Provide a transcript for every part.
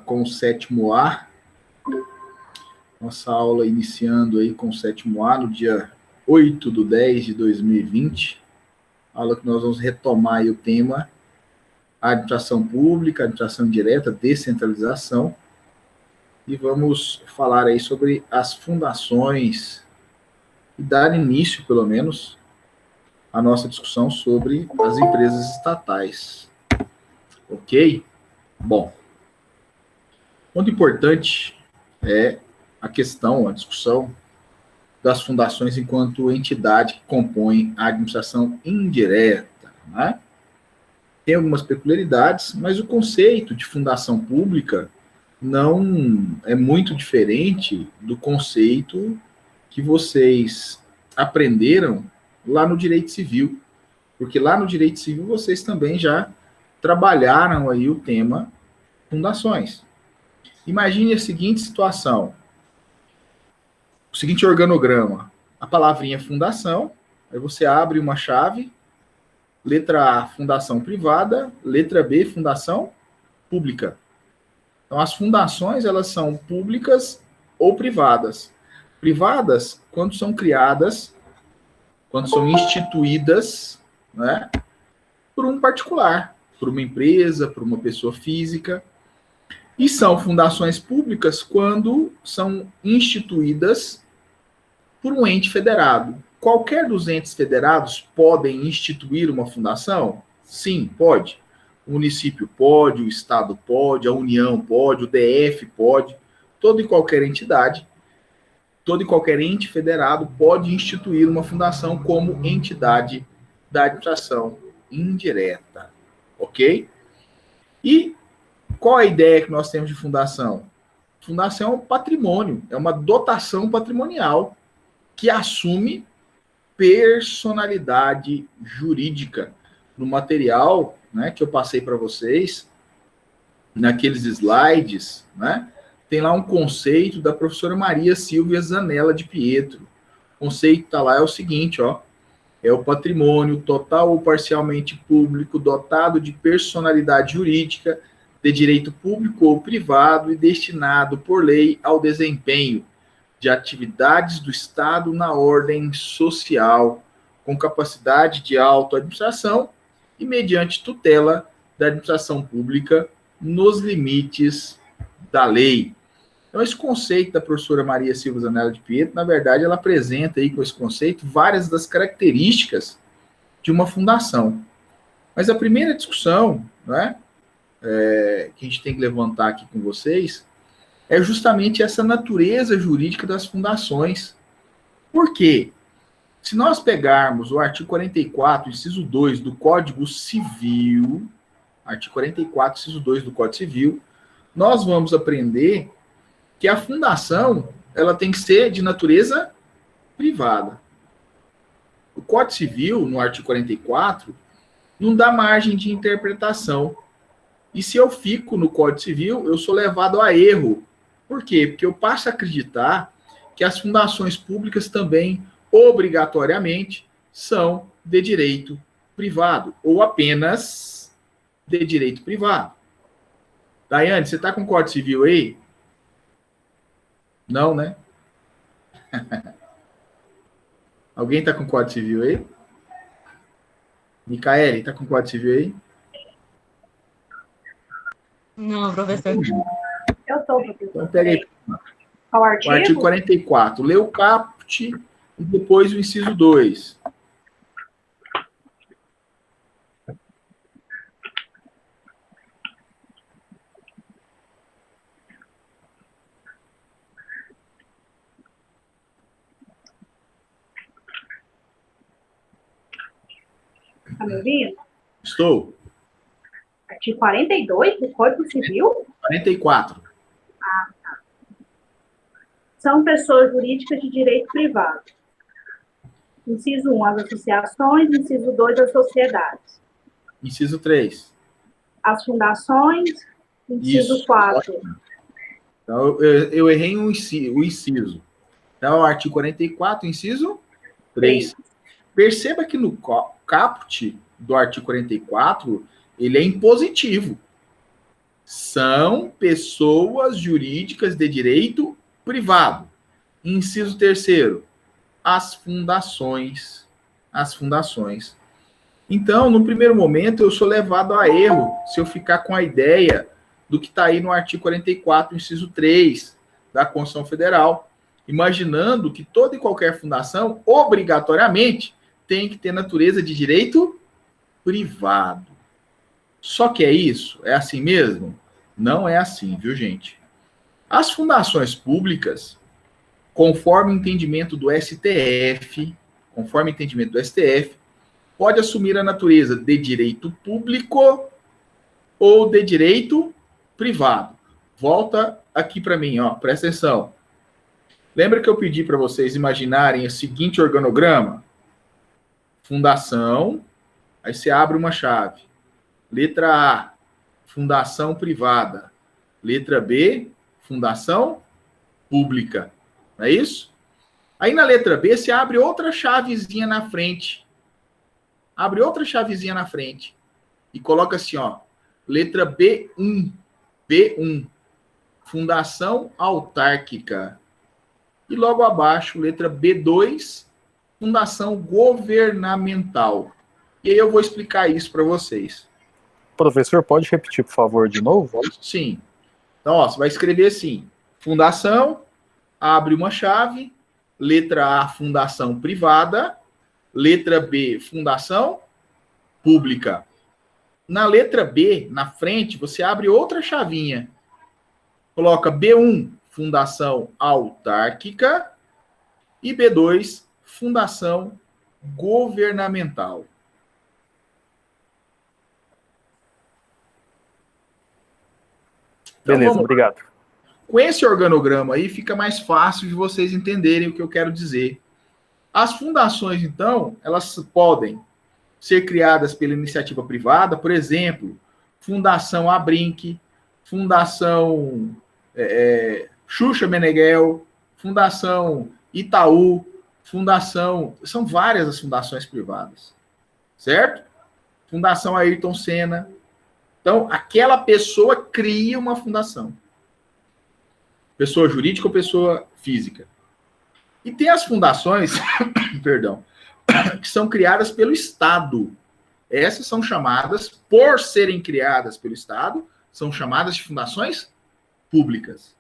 Com o sétimo A, nossa aula iniciando aí com o sétimo A no dia 8/10/2020, aula que nós vamos retomar aí o tema administração pública, administração direta, descentralização, e vamos falar aí sobre as fundações e dar início, pelo menos, à nossa discussão sobre as empresas estatais. Ok? Bom, ponto importante é a questão, a discussão das fundações enquanto entidade que compõe a administração indireta, né? Tem algumas peculiaridades, mas o conceito de fundação pública não é muito diferente do conceito que vocês aprenderam lá no direito civil, porque lá no direito civil vocês também já trabalharam aí o tema fundações. Imagine a seguinte situação, o seguinte organograma, a palavrinha fundação, aí você abre uma chave, letra A, fundação privada, letra B, fundação pública. Então, as fundações, elas são públicas ou privadas. Privadas, quando são criadas, quando são instituídas, né, por um particular, por uma empresa, por uma pessoa física. E são fundações públicas quando são instituídas por um ente federado. Qualquer dos entes federados podem instituir uma fundação? Sim, pode. O município pode, o estado pode, a União pode, o DF pode. Toda e qualquer entidade, todo e qualquer ente federado pode instituir uma fundação como entidade da administração indireta. Ok? E qual a ideia que nós temos de fundação? Fundação é um patrimônio, é uma dotação patrimonial que assume personalidade jurídica. No material, né, que eu passei para vocês, naqueles slides, né, tem lá um conceito da professora Maria Silvia Zanella de Pietro. O conceito que está lá é o seguinte, ó, é o patrimônio total ou parcialmente público dotado de personalidade jurídica de direito público ou privado e destinado por lei ao desempenho de atividades do Estado na ordem social, com capacidade de autoadministração e mediante tutela da administração pública nos limites da lei. Então, esse conceito da professora Maria Silva Zanella de Pietro, na verdade, ela apresenta aí com esse conceito várias das características de uma fundação. Mas a primeira discussão, né, que a gente tem que levantar aqui com vocês, é justamente essa natureza jurídica das fundações. Por quê? Se nós pegarmos o artigo 44, inciso 2 do Código Civil, artigo 44, inciso 2 do Código Civil, nós vamos aprender que a fundação, ela tem que ser de natureza privada. O Código Civil, no artigo 44, não dá margem de interpretação. E se eu fico no Código Civil, eu sou levado a erro. Por quê? Porque eu passo a acreditar que as fundações públicas também, obrigatoriamente, são de direito privado, ou apenas de direito privado. Daiane, você está com o Código Civil aí? Não, né? Alguém está com o Código Civil aí? Micaele, está com o Código Civil aí? Não, professor. Eu estou, professor. Então, pega aí. Qual artigo? O artigo 44. Lê o caput e depois o inciso 2. Está me ouvindo? Estou. Artigo 42 do Código Civil? 44. Ah, tá. São pessoas jurídicas de direito privado. Inciso 1, as associações. Inciso 2, as sociedades. Inciso 3. As fundações. Inciso Isso, 4. ótimo. Então, eu errei o inciso. Então, o artigo 44, inciso 3. Perceba que no caput do artigo 44, ele é impositivo. São pessoas jurídicas de direito privado. Inciso terceiro, as fundações. As fundações. Então, no primeiro momento, eu sou levado a erro se eu ficar com a ideia do que está aí no artigo 44, inciso 3 da Constituição Federal, imaginando que toda e qualquer fundação, obrigatoriamente, tem que ter natureza de direito privado. Só que é isso? É assim mesmo? Não é assim, viu, gente? As fundações públicas, conforme o entendimento do STF, pode assumir a natureza de direito público ou de direito privado. Volta aqui para mim, ó, presta atenção. Lembra que eu pedi para vocês imaginarem o seguinte organograma? Fundação, aí você abre uma chave. Letra A, fundação privada. Letra B, fundação pública. Não é isso? Aí na letra B, você abre outra chavezinha na frente. Abre outra chavezinha na frente. E coloca assim, ó. Letra B1. B1. Fundação autárquica. E logo abaixo, letra B2. Fundação governamental. E aí eu vou explicar isso para vocês. Professor, pode repetir, por favor, de novo? Sim. Então, ó, você vai escrever assim. Fundação, abre uma chave. Letra A, fundação privada. Letra B, fundação pública. Na letra B, na frente, você abre outra chavinha. Coloca B1, fundação autárquica. E B2, fundação governamental. Então, beleza, obrigado. Com esse organograma aí, fica mais fácil de vocês entenderem o que eu quero dizer. As fundações, então, elas podem ser criadas pela iniciativa privada, por exemplo, Fundação Abrinq, Fundação Xuxa Meneghel, Fundação Itaú, Fundação... São várias as fundações privadas, certo? Fundação Ayrton Senna. Então, aquela pessoa cria uma fundação. Pessoa jurídica ou pessoa física. E tem as fundações, perdão, que são criadas pelo Estado. Essas são chamadas, por serem criadas pelo Estado, são chamadas de fundações públicas.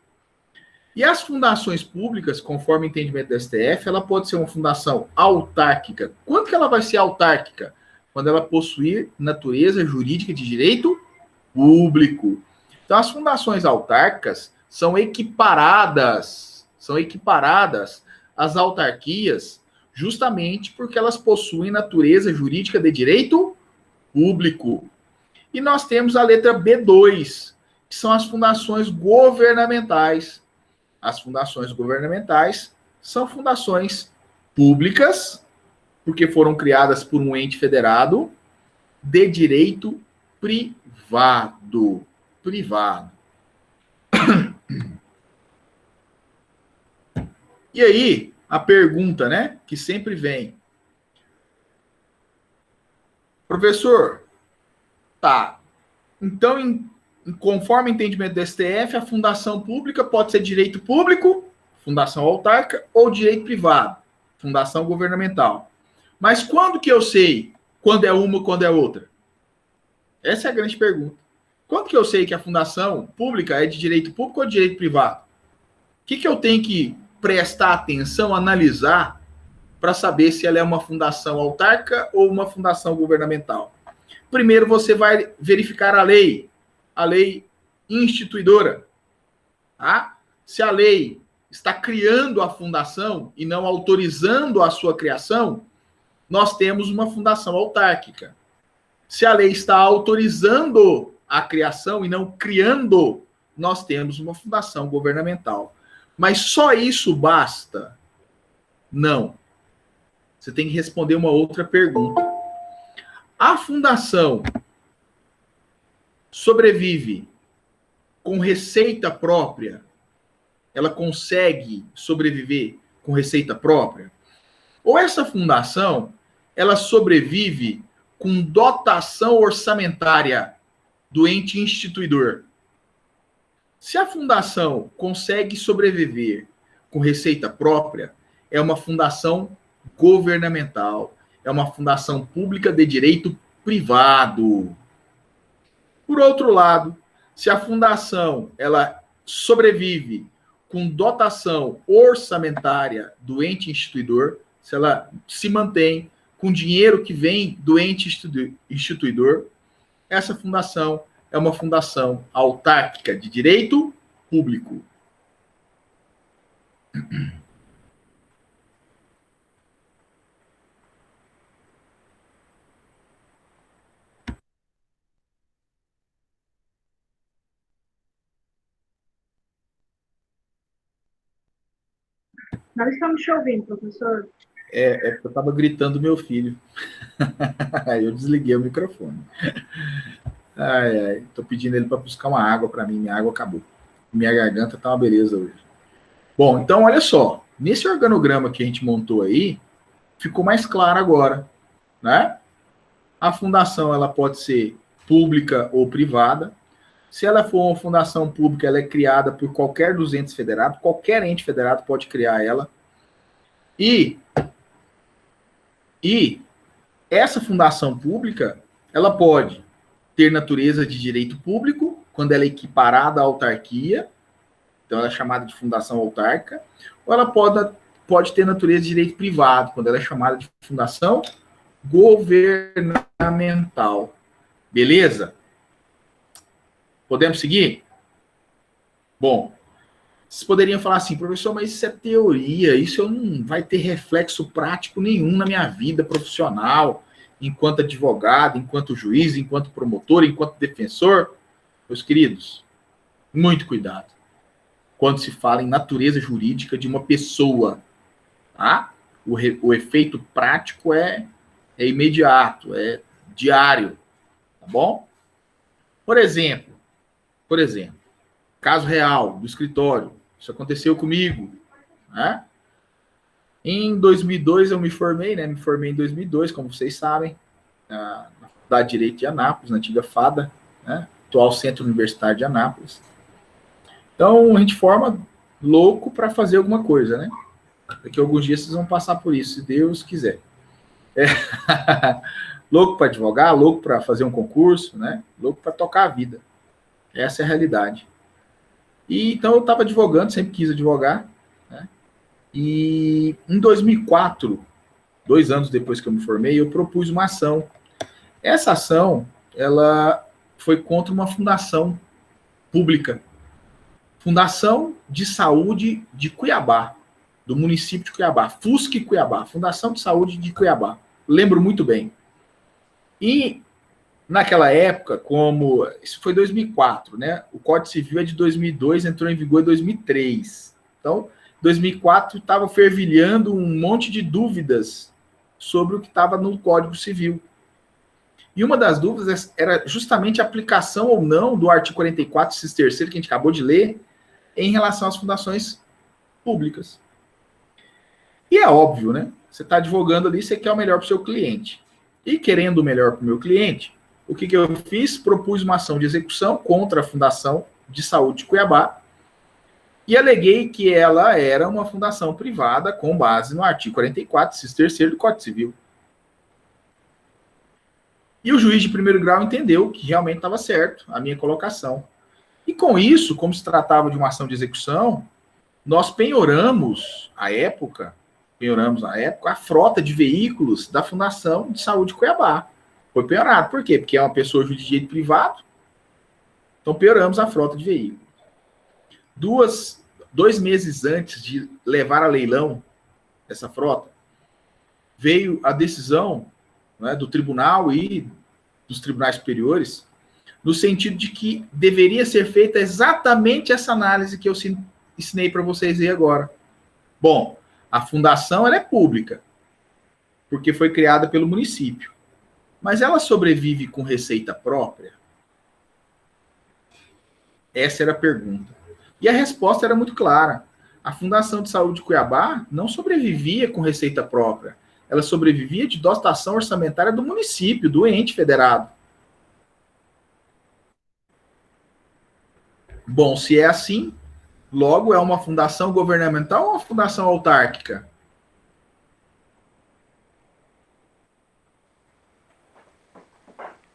E as fundações públicas, conforme o entendimento do STF, ela pode ser uma fundação autárquica. Quando que ela vai ser autárquica? Quando ela possuir natureza jurídica de direito público. Então, as fundações autárquicas são equiparadas às autarquias, justamente porque elas possuem natureza jurídica de direito público. E nós temos a letra B2, que são as fundações governamentais. As fundações governamentais são fundações públicas, porque foram criadas por um ente federado, de direito privado. E aí, a pergunta, né, que sempre vem. Professor, tá, então, conforme o entendimento do STF, a fundação pública pode ser direito público, fundação autárquica, ou direito privado, fundação governamental. Mas quando que eu sei quando é uma ou quando é outra? Essa é a grande pergunta. Quando que eu sei que a fundação pública é de direito público ou de direito privado? O que eu tenho que prestar atenção, analisar, para saber se ela é uma fundação autárquica ou uma fundação governamental? Primeiro você vai verificar a lei instituidora. Tá? Se a lei está criando a fundação e não autorizando a sua criação, nós temos uma fundação autárquica. Se a lei está autorizando a criação e não criando, nós temos uma fundação governamental. Mas só isso basta? Não. Você tem que responder uma outra pergunta. A fundação sobrevive com receita própria? Ela consegue sobreviver com receita própria? Ou essa fundação, ela sobrevive com dotação orçamentária do ente instituidor? Se a fundação consegue sobreviver com receita própria, é uma fundação governamental, é uma fundação pública de direito privado. Por outro lado, se a fundação ela sobrevive com dotação orçamentária do ente instituidor, se ela se mantém com dinheiro que vem do ente instituidor, essa fundação é uma fundação autárquica de direito público. Nós estamos te ouvindo, professor. É porque eu estava gritando meu filho. Aí eu desliguei o microfone. Tô pedindo ele para buscar uma água para mim. Minha água acabou. Minha garganta tá uma beleza hoje. Bom, então olha só. Nesse organograma que a gente montou aí, ficou mais claro agora, né? A fundação ela pode ser pública ou privada. Se ela for uma fundação pública, ela é criada por qualquer dos entes federados. Qualquer ente federado pode criar ela. E essa fundação pública, ela pode ter natureza de direito público, quando ela é equiparada à autarquia, então ela é chamada de fundação autárquica, ou ela pode ter natureza de direito privado, quando ela é chamada de fundação governamental. Beleza? Podemos seguir? Bom, vocês poderiam falar assim, professor, mas isso é teoria, isso não vai ter reflexo prático nenhum na minha vida profissional, enquanto advogado, enquanto juiz, enquanto promotor, enquanto defensor. Meus queridos, muito cuidado quando se fala em natureza jurídica de uma pessoa, tá? O efeito prático é imediato, é diário, tá bom? Por exemplo, caso real do escritório, isso aconteceu comigo, né? Em 2002 eu me formei, né? Me formei em 2002, como vocês sabem, na Faculdade de Direito de Anápolis, na antiga FADA, né? Atual Centro Universitário de Anápolis. Então, a gente forma louco para fazer alguma coisa, né? Daqui a alguns dias vocês vão passar por isso, se Deus quiser. Louco para advogar, louco para fazer um concurso, né? Louco para tocar a vida. Essa é a realidade. E então eu estava advogando, sempre quis advogar, né? E em 2004, 2 anos depois que eu me formei, eu propus uma ação. Essa ação, ela foi contra uma fundação pública. Fundação de Saúde de Cuiabá, do município de Cuiabá, FUSC Cuiabá, Fundação de Saúde de Cuiabá. Lembro muito bem. E naquela época, como isso foi 2004, né? O Código Civil é de 2002, entrou em vigor em 2003. Então, 2004 estava fervilhando um monte de dúvidas sobre o que estava no Código Civil. E uma das dúvidas era justamente a aplicação ou não do artigo 44, inciso terceiro, que a gente acabou de ler, em relação às fundações públicas. E é óbvio, né? Você está advogando ali, você quer o melhor para o seu cliente. E querendo o melhor para o meu cliente, o que eu fiz? Propus uma ação de execução contra a Fundação de Saúde de Cuiabá e aleguei que ela era uma fundação privada com base no artigo 44, inciso terceiro do Código Civil. E o juiz de primeiro grau entendeu que realmente estava certo a minha colocação. E com isso, como se tratava de uma ação de execução, nós penhoramos à época, a frota de veículos da Fundação de Saúde de Cuiabá. Foi penhorado. Por quê? Porque é uma pessoa de direito privado. Então, penhoramos a frota de veículos. 2 meses antes de levar a leilão essa frota, veio a decisão, né, do tribunal e dos tribunais superiores, no sentido de que deveria ser feita exatamente essa análise que eu ensinei para vocês aí agora. Bom, a fundação ela é pública, porque foi criada pelo município. Mas ela sobrevive com receita própria? Essa era a pergunta. E a resposta era muito clara. A Fundação de Saúde de Cuiabá não sobrevivia com receita própria. Ela sobrevivia de dotação orçamentária do município, do ente federado. Bom, se é assim, logo é uma fundação governamental ou uma fundação autárquica?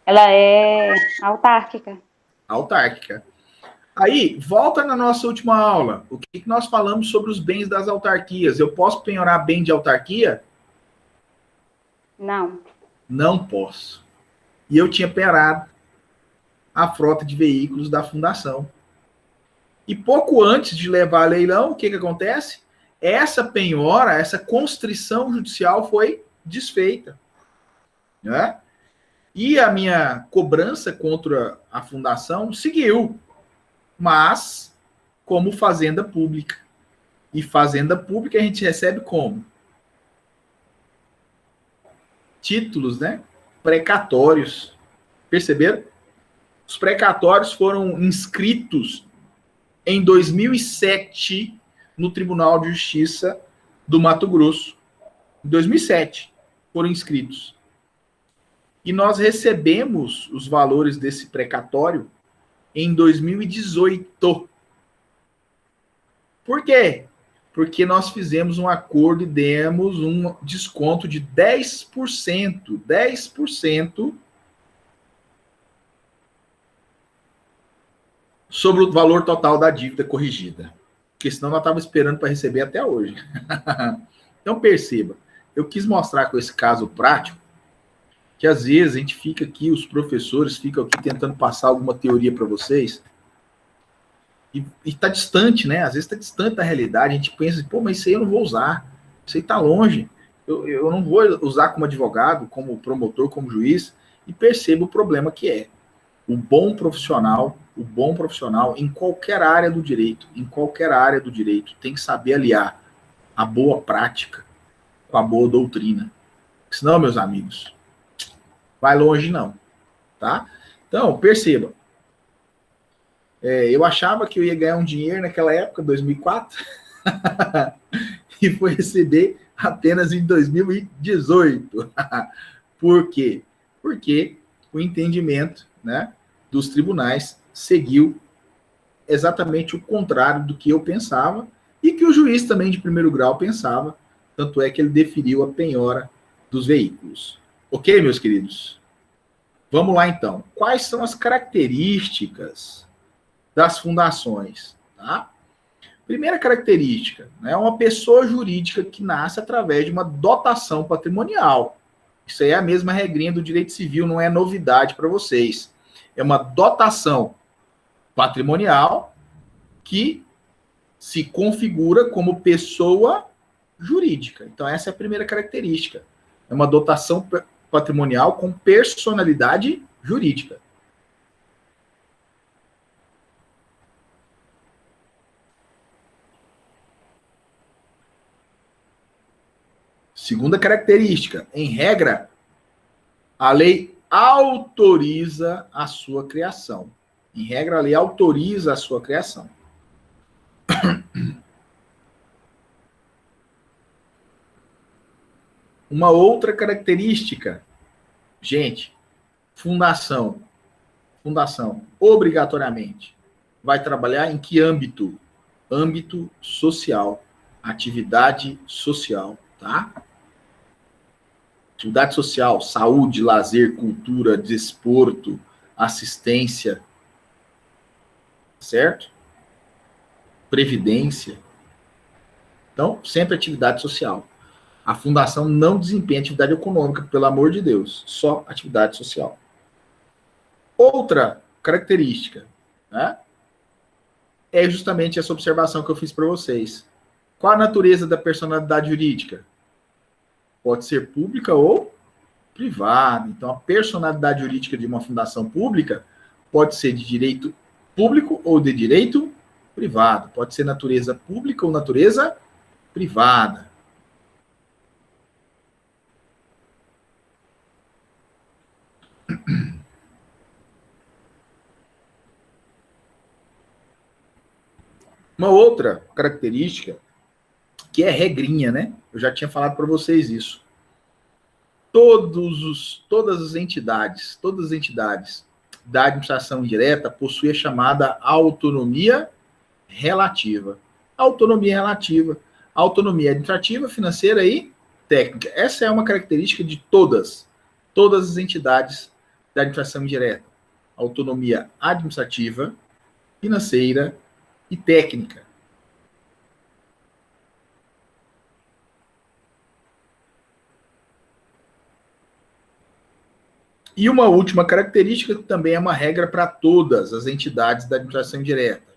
Ela é autárquica. Autárquica. Aí, volta na nossa última aula. O que nós falamos sobre os bens das autarquias? Eu posso penhorar bem de autarquia? Não. Não posso. E eu tinha penhorado a frota de veículos da fundação. E pouco antes de levar a leilão, o que acontece? Essa penhora, essa constrição judicial foi desfeita. Né? E a minha cobrança contra a fundação seguiu, mas como fazenda pública. E fazenda pública a gente recebe como? Títulos, né? Precatórios. Perceberam? Os precatórios foram inscritos em 2007 no Tribunal de Justiça do Mato Grosso. Em 2007 foram inscritos. E nós recebemos os valores desse precatório em 2018. Por quê? Porque nós fizemos um acordo e demos um desconto de 10%. 10% sobre o valor total da dívida corrigida. Porque senão nós estávamos esperando para receber até hoje. Então perceba, eu quis mostrar com esse caso prático que às vezes a gente fica aqui, os professores ficam aqui tentando passar alguma teoria para vocês e está distante, né? Às vezes está distante da realidade. A gente pensa, pô, mas isso aí eu não vou usar, isso aí está longe. Eu não vou usar como advogado, como promotor, como juiz, e perceba o problema que é. O bom profissional em qualquer área do direito, tem que saber aliar a boa prática com a boa doutrina. Senão, meus amigos, vai longe não, tá? Então, perceba. Eu achava que eu ia ganhar um dinheiro naquela época, 2004, e foi receber apenas em 2018. Por quê? Porque o entendimento, né, dos tribunais seguiu exatamente o contrário do que eu pensava e que o juiz também de primeiro grau pensava, tanto é que ele deferiu a penhora dos veículos. Ok, meus queridos? Vamos lá, então. Quais são as características das fundações? Tá? Primeira característica, né, uma pessoa jurídica que nasce através de uma dotação patrimonial. Isso aí é a mesma regrinha do direito civil, não é novidade para vocês. É uma dotação patrimonial que se configura como pessoa jurídica. Então, essa é a primeira característica. É uma dotação patrimonial com personalidade jurídica. Segunda característica, em regra, a lei autoriza a sua criação. Em regra, a lei autoriza a sua criação. Uma outra característica, gente, fundação, obrigatoriamente, vai trabalhar em que âmbito? Âmbito social, atividade social, tá? Atividade social, saúde, lazer, cultura, desporto, assistência, certo? Previdência. Então, sempre atividade social. A fundação não desempenha atividade econômica, pelo amor de Deus, só atividade social. Outra característica, né, é justamente essa observação que eu fiz para vocês. Qual a natureza da personalidade jurídica? Pode ser pública ou privada. Então, a personalidade jurídica de uma fundação pública pode ser de direito público ou de direito privado. Pode ser natureza pública ou natureza privada. Uma outra característica, que é regrinha, né? Eu já tinha falado para vocês isso. Todas as entidades da administração direta possui a chamada autonomia relativa. Autonomia relativa, autonomia administrativa, financeira e técnica. Essa é uma característica de todas as entidades da administração direta. Autonomia administrativa, financeira e técnica. E uma última característica que também é uma regra para todas as entidades da administração direta.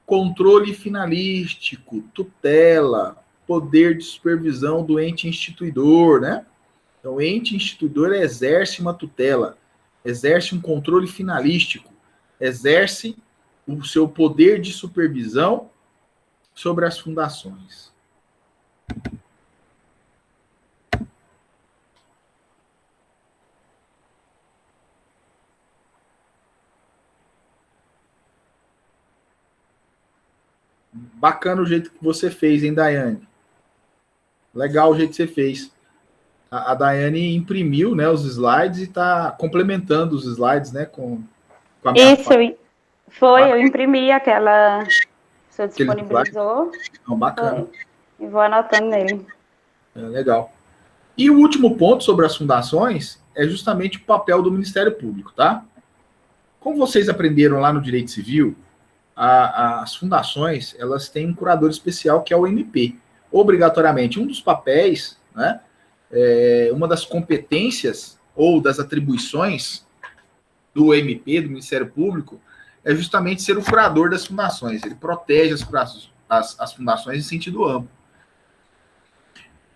Controle finalístico, tutela, poder de supervisão do ente instituidor, né? Então, o ente instituidor exerce uma tutela, exerce um controle finalístico, exerce o seu poder de supervisão sobre as fundações. Bacana o jeito que você fez, hein, Daiane? Legal o jeito que você fez. A Daiane imprimiu, né, os slides e está complementando os slides, né, com a minha Isso, eu imprimi aquela... O senhor disponibilizou. Então, bacana. E vou anotando nele. Legal. E o último ponto sobre as fundações é justamente o papel do Ministério Público, tá? Como vocês aprenderam lá no Direito Civil, as fundações, elas têm um curador especial que é o MP. Obrigatoriamente, um dos papéis, né, uma das competências ou das atribuições do MP, do Ministério Público, é justamente ser o curador das fundações. Ele protege as fundações em sentido amplo.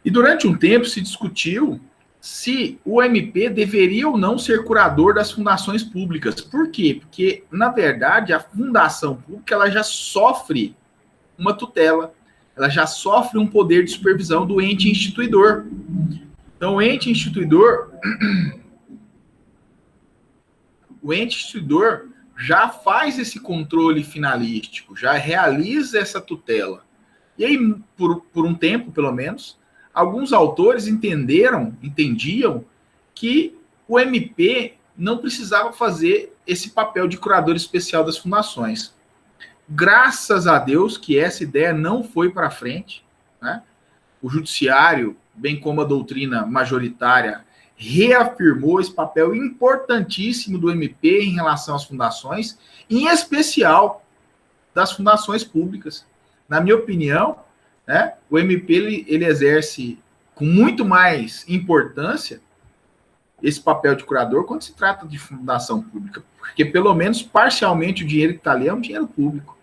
E durante um tempo se discutiu se o MP deveria ou não ser curador das fundações públicas. Por quê? Porque, na verdade, a fundação pública ela já sofre uma tutela, ela já sofre um poder de supervisão do ente instituidor. Então, o ente instituidor já faz esse controle finalístico, já realiza essa tutela. E aí, por um tempo, pelo menos, alguns autores entendiam que o MP não precisava fazer esse papel de curador especial das fundações. Graças a Deus que essa ideia não foi para frente, né? O judiciário, bem como a doutrina majoritária, reafirmou esse papel importantíssimo do MP em relação às fundações, em especial das fundações públicas. Na minha opinião, né, o MP ele exerce com muito mais importância esse papel de curador quando se trata de fundação pública, porque pelo menos parcialmente o dinheiro que está ali é um dinheiro público.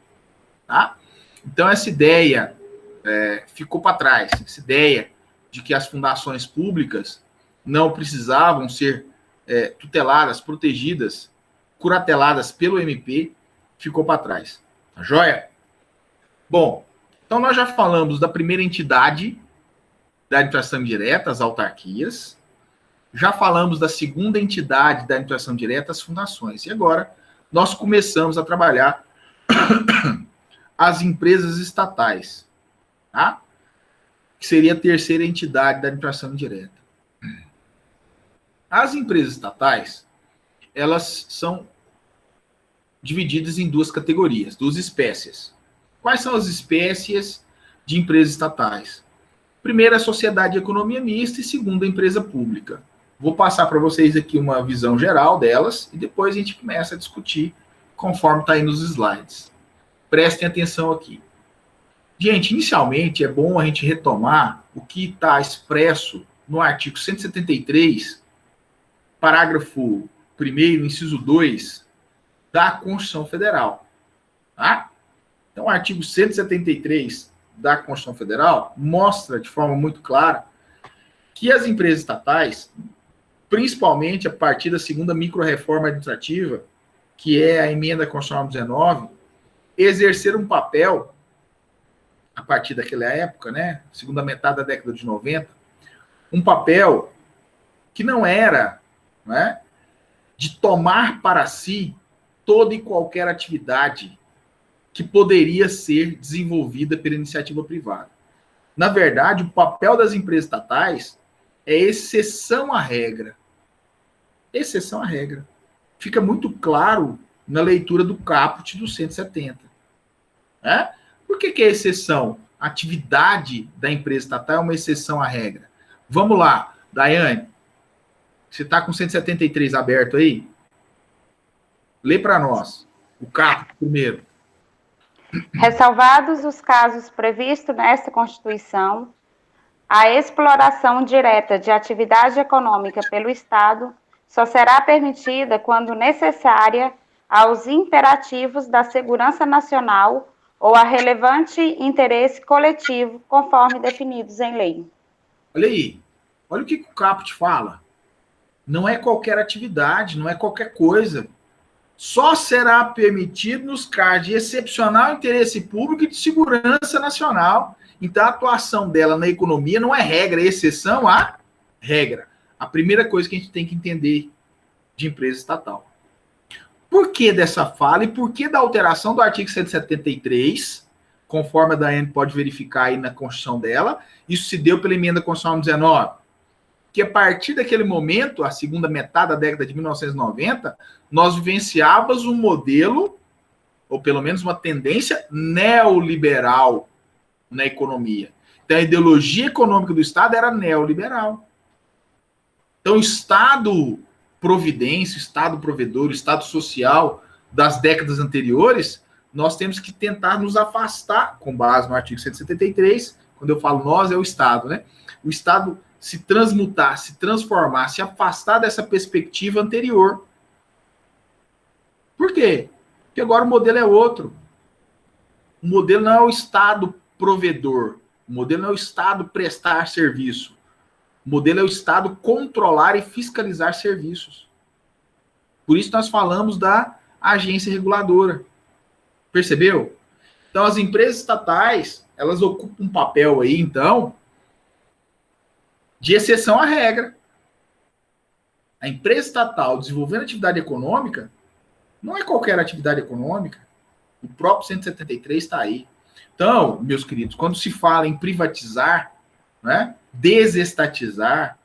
Tá? Então essa ideia ficou para trás, essa ideia de que as fundações públicas não precisavam ser tuteladas, protegidas, curateladas pelo MP, ficou para trás. Tá joia? Bom, então nós já falamos da primeira entidade da administração direta, as autarquias. Já falamos da segunda entidade da administração direta, as fundações. E agora nós começamos a trabalhar as empresas estatais, tá? Que seria a terceira entidade da administração direta. As empresas estatais, elas são divididas em duas categorias, duas espécies. Quais são as espécies de empresas estatais? Primeiro, a sociedade de economia mista e segunda, a empresa pública. Vou passar para vocês aqui uma visão geral delas e depois a gente começa a discutir conforme está aí nos slides. Prestem atenção aqui. Gente, inicialmente é bom a gente retomar o que está expresso no artigo 173, parágrafo 1º, inciso 2, da Constituição Federal. Tá? Então, o artigo 173 da Constituição Federal mostra de forma muito clara que as empresas estatais, principalmente a partir da segunda micro-reforma administrativa, que é a emenda constitucional 19, exerceram um papel, a partir daquela época, né, segunda metade da década de 90, um papel que não era, né, de tomar para si toda e qualquer atividade que poderia ser desenvolvida pela iniciativa privada. Na verdade, o papel das empresas estatais é exceção à regra. Exceção à regra. fica muito claro na leitura do caput do 170. Né? Por que é exceção? A atividade da empresa estatal é uma exceção à regra. Vamos lá, Daiane. Você está com 173 aberto aí? Lê para nós. O caput primeiro. Ressalvados os casos previstos nesta Constituição, a exploração direta de atividade econômica pelo Estado só será permitida quando necessária aos imperativos da segurança nacional ou a relevante interesse coletivo, conforme definidos em lei. Olha aí. Olha o que o caput fala. Não é qualquer atividade, não é qualquer coisa. Só será permitido nos casos de excepcional interesse público e de segurança nacional. Então, a atuação dela na economia não é regra, é exceção à regra. A primeira coisa que a gente tem que entender de empresa estatal. Por que dessa fala e por que da alteração do artigo 173, conforme a Daiane pode verificar aí na Constituição dela? Isso se deu pela emenda constitucional 19. Que a partir daquele momento, a segunda metade da década de 1990, nós vivenciávamos um modelo, ou pelo menos uma tendência neoliberal na economia. Então, a ideologia econômica do Estado era neoliberal. Então, o Estado providência, o Estado provedor, o Estado social das décadas anteriores, nós temos que tentar nos afastar, com base no artigo 173, quando eu falo nós, é o Estado, né? O Estado se transmutar, se transformar, se afastar dessa perspectiva anterior. Por quê? Porque agora o modelo é outro. O modelo não é o Estado provedor. O modelo não é o Estado prestar serviço. O modelo é o Estado controlar e fiscalizar serviços. Por isso nós falamos da agência reguladora. Percebeu? Então as empresas estatais, elas ocupam um papel aí, então, de exceção à regra. A empresa estatal desenvolvendo atividade econômica não é qualquer atividade econômica. O próprio 173 está aí. Então, meus queridos, quando se fala em privatizar, né, desestatizar,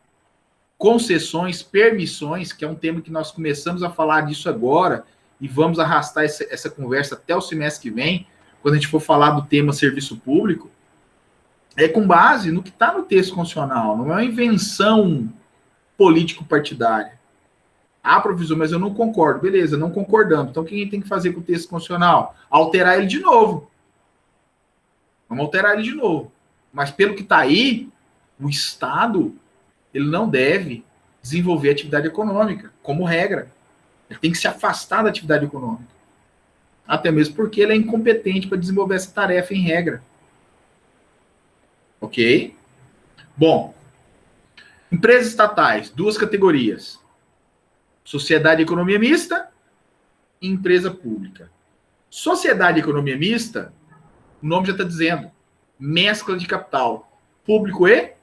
concessões, permissões, que é um tema que nós começamos a falar disso agora e vamos arrastar essa conversa até o semestre que vem, quando a gente for falar do tema serviço público, é com base no que está no texto constitucional, não é uma invenção político-partidária. Ah, professor, mas eu não concordo. Beleza, não concordamos. Então, o que a gente tem que fazer com o texto constitucional? Alterar ele de novo. Vamos alterar ele de novo. Mas, pelo que está aí, o Estado, ele não deve desenvolver atividade econômica, como regra. Ele tem que se afastar da atividade econômica. Até mesmo porque ele é incompetente para desenvolver essa tarefa em regra. Ok? Bom, empresas estatais, duas categorias. Sociedade e economia mista e empresa pública. Sociedade e economia mista, o nome já está dizendo, mescla de capital, público e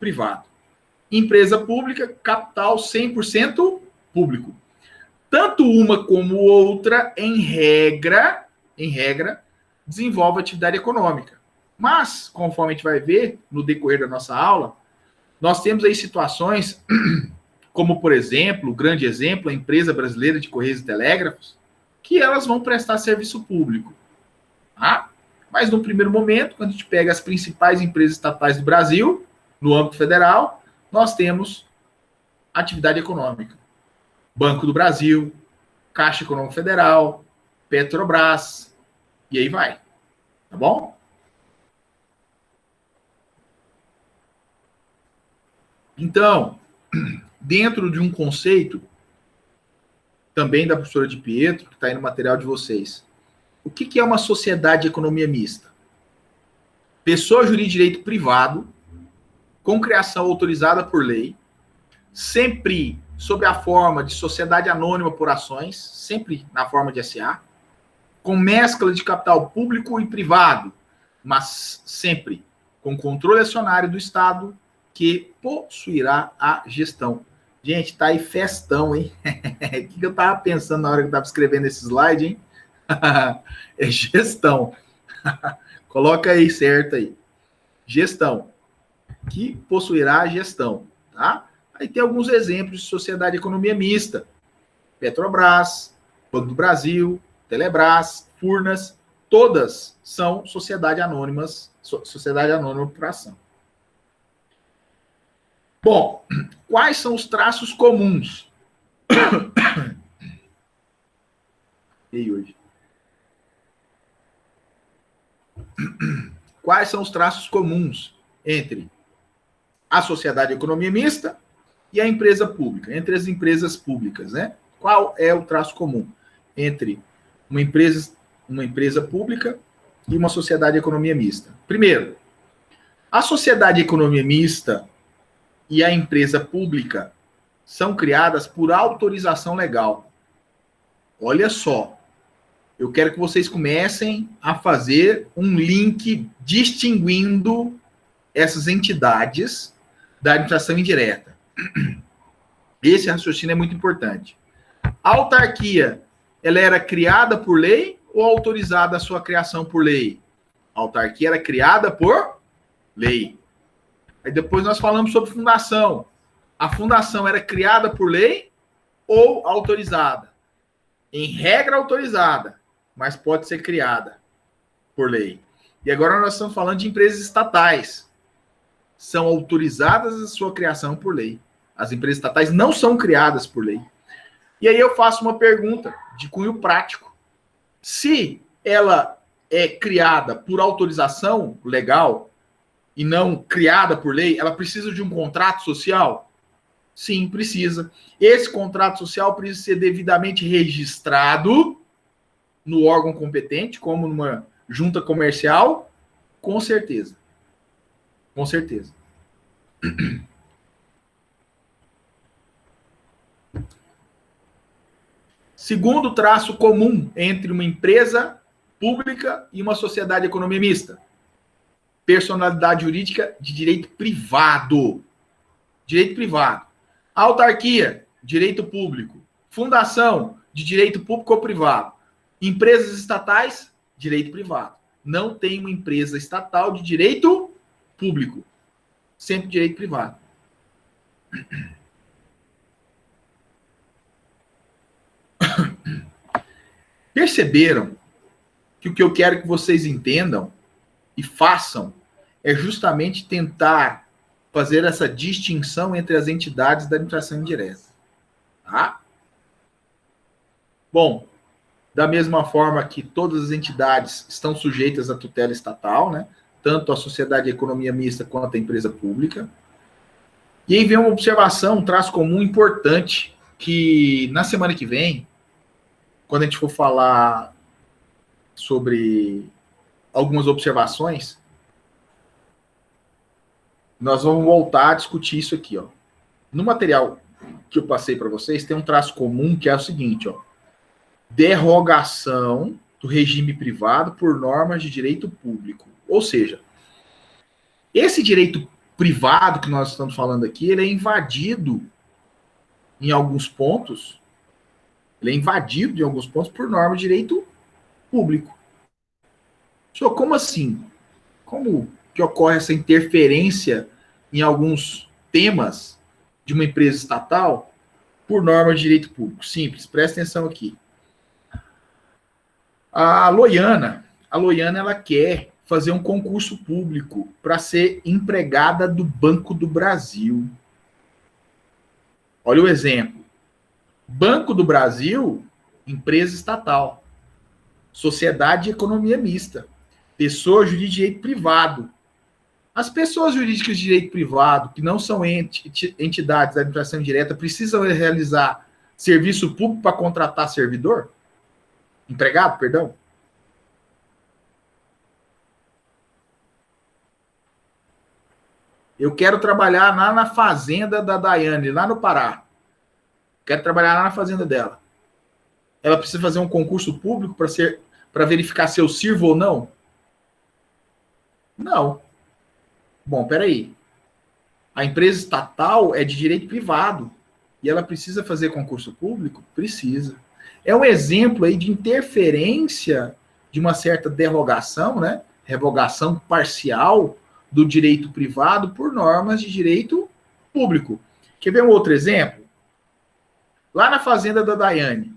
privado. Empresa pública, capital 100% público. Tanto uma como outra, em regra, desenvolve atividade econômica. Mas, conforme a gente vai ver no decorrer da nossa aula, nós temos aí situações como, por exemplo, o grande exemplo, a empresa brasileira de Correios e Telégrafos, que elas vão prestar serviço público. Tá? Mas, no primeiro momento, quando a gente pega as principais empresas estatais do Brasil, no âmbito federal, nós temos atividade econômica. Banco do Brasil, Caixa Econômica Federal, Petrobras, e aí vai. Tá bom? Então, dentro de um conceito, também da professora de Pietro, que está aí no material de vocês, o que é uma sociedade de economia mista? Pessoa jurídica de direito privado, com criação autorizada por lei, sempre sob a forma de sociedade anônima por ações, sempre na forma de SA, com mescla de capital público e privado, mas sempre com controle acionário do Estado, que possuirá a gestão. Gente, tá aí festão, hein? O que eu tava pensando na hora que eu tava escrevendo esse slide, hein? É gestão. Coloca aí certo aí. Gestão. Que possuirá a gestão, tá? Aí tem alguns exemplos de sociedade e economia mista. Petrobras, Banco do Brasil, Telebrás, Furnas, todas são sociedade anônima por ação. Bom, quais são os traços comuns? E hoje? Quais são os traços comuns entre a sociedade de economia mista e a empresa pública, entre as empresas públicas, né? Qual é o traço comum entre uma empresa pública e uma sociedade de economia mista? Primeiro, a sociedade de economia mista e a empresa pública são criadas por autorização legal. Olha só, eu quero que vocês comecem a fazer um link distinguindo essas entidades da administração indireta. Esse raciocínio é muito importante. A autarquia, ela era criada por lei ou autorizada a sua criação por lei? A autarquia era criada por lei. Aí depois nós falamos sobre fundação. A fundação era criada por lei ou autorizada? Em regra, autorizada, mas pode ser criada por lei. E agora nós estamos falando de empresas estatais. São autorizadas a sua criação por lei. As empresas estatais não são criadas por lei. E aí eu faço uma pergunta de cunho prático. Se ela é criada por autorização legal e não criada por lei, ela precisa de um contrato social? Sim, precisa. Esse contrato social precisa ser devidamente registrado no órgão competente, como numa junta comercial? Com certeza. Com certeza. Segundo traço comum entre uma empresa pública e uma sociedade de economia mista: personalidade jurídica de direito privado. Direito privado. Autarquia, direito público. Fundação, de direito público ou privado. Empresas estatais, direito privado. Não tem uma empresa estatal de direito público. Sempre direito privado. Perceberam que o que eu quero que vocês entendam e façam é justamente tentar fazer essa distinção entre as entidades da administração indireta. Tá? Bom, da mesma forma que todas as entidades estão sujeitas à tutela estatal, né? Tanto a sociedade de economia mista quanto a empresa pública. E aí vem uma observação, um traço comum importante, que na semana que vem, quando a gente for falar sobre algumas observações, nós vamos voltar a discutir isso aqui, ó. No material que eu passei para vocês, tem um traço comum que é o seguinte, ó: derrogação do regime privado por normas de direito público. Ou seja, esse direito privado que nós estamos falando aqui, ele é invadido em alguns pontos, por normas de direito público. Senhor, como assim? Como que ocorre essa interferência em alguns temas de uma empresa estatal por normas de direito público? Simples, presta atenção aqui. A Loiana, ela quer fazer um concurso público para ser empregada do Banco do Brasil. Olha o exemplo. Banco do Brasil, empresa estatal. Sociedade de economia mista. Pessoa jurídica de direito privado. As pessoas jurídicas de direito privado, que não são entidades da administração direta, precisam realizar serviço público para contratar servidor? Empregado, perdão? Eu quero trabalhar lá na fazenda da Daiane, lá no Pará. Quero trabalhar lá na fazenda dela. Ela precisa fazer um concurso público para verificar se eu sirvo ou não? Não. Bom, peraí. A empresa estatal é de direito privado e ela precisa fazer concurso público? Precisa. É um exemplo aí de interferência de uma certa derrogação, né? Revogação parcial do direito privado por normas de direito público. Quer ver um outro exemplo? lá na fazenda da Daiane,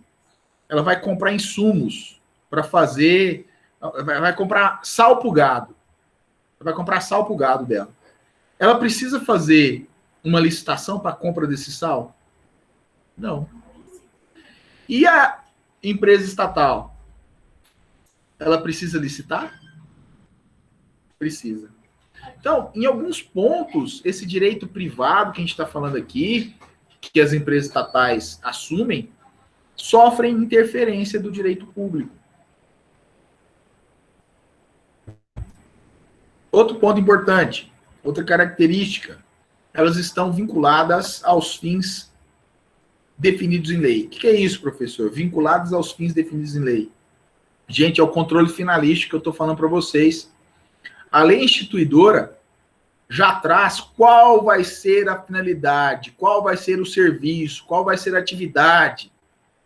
ela vai comprar insumos para fazer, vai comprar sal para o gado. Vai comprar sal para o gado dela. Ela precisa fazer uma licitação para a compra desse sal? Não. E a empresa estatal? Ela precisa licitar? Precisa. Então, em alguns pontos, esse direito privado que a gente está falando aqui, que as empresas estatais assumem, sofrem interferência do direito público. Outro ponto importante, outra característica, elas estão vinculadas aos fins definidos em lei. O que é isso, professor? Vinculados aos fins definidos em lei. Gente, é o controle finalístico que eu estou falando para vocês. A lei instituidora já traz qual vai ser a finalidade, qual vai ser o serviço, qual vai ser a atividade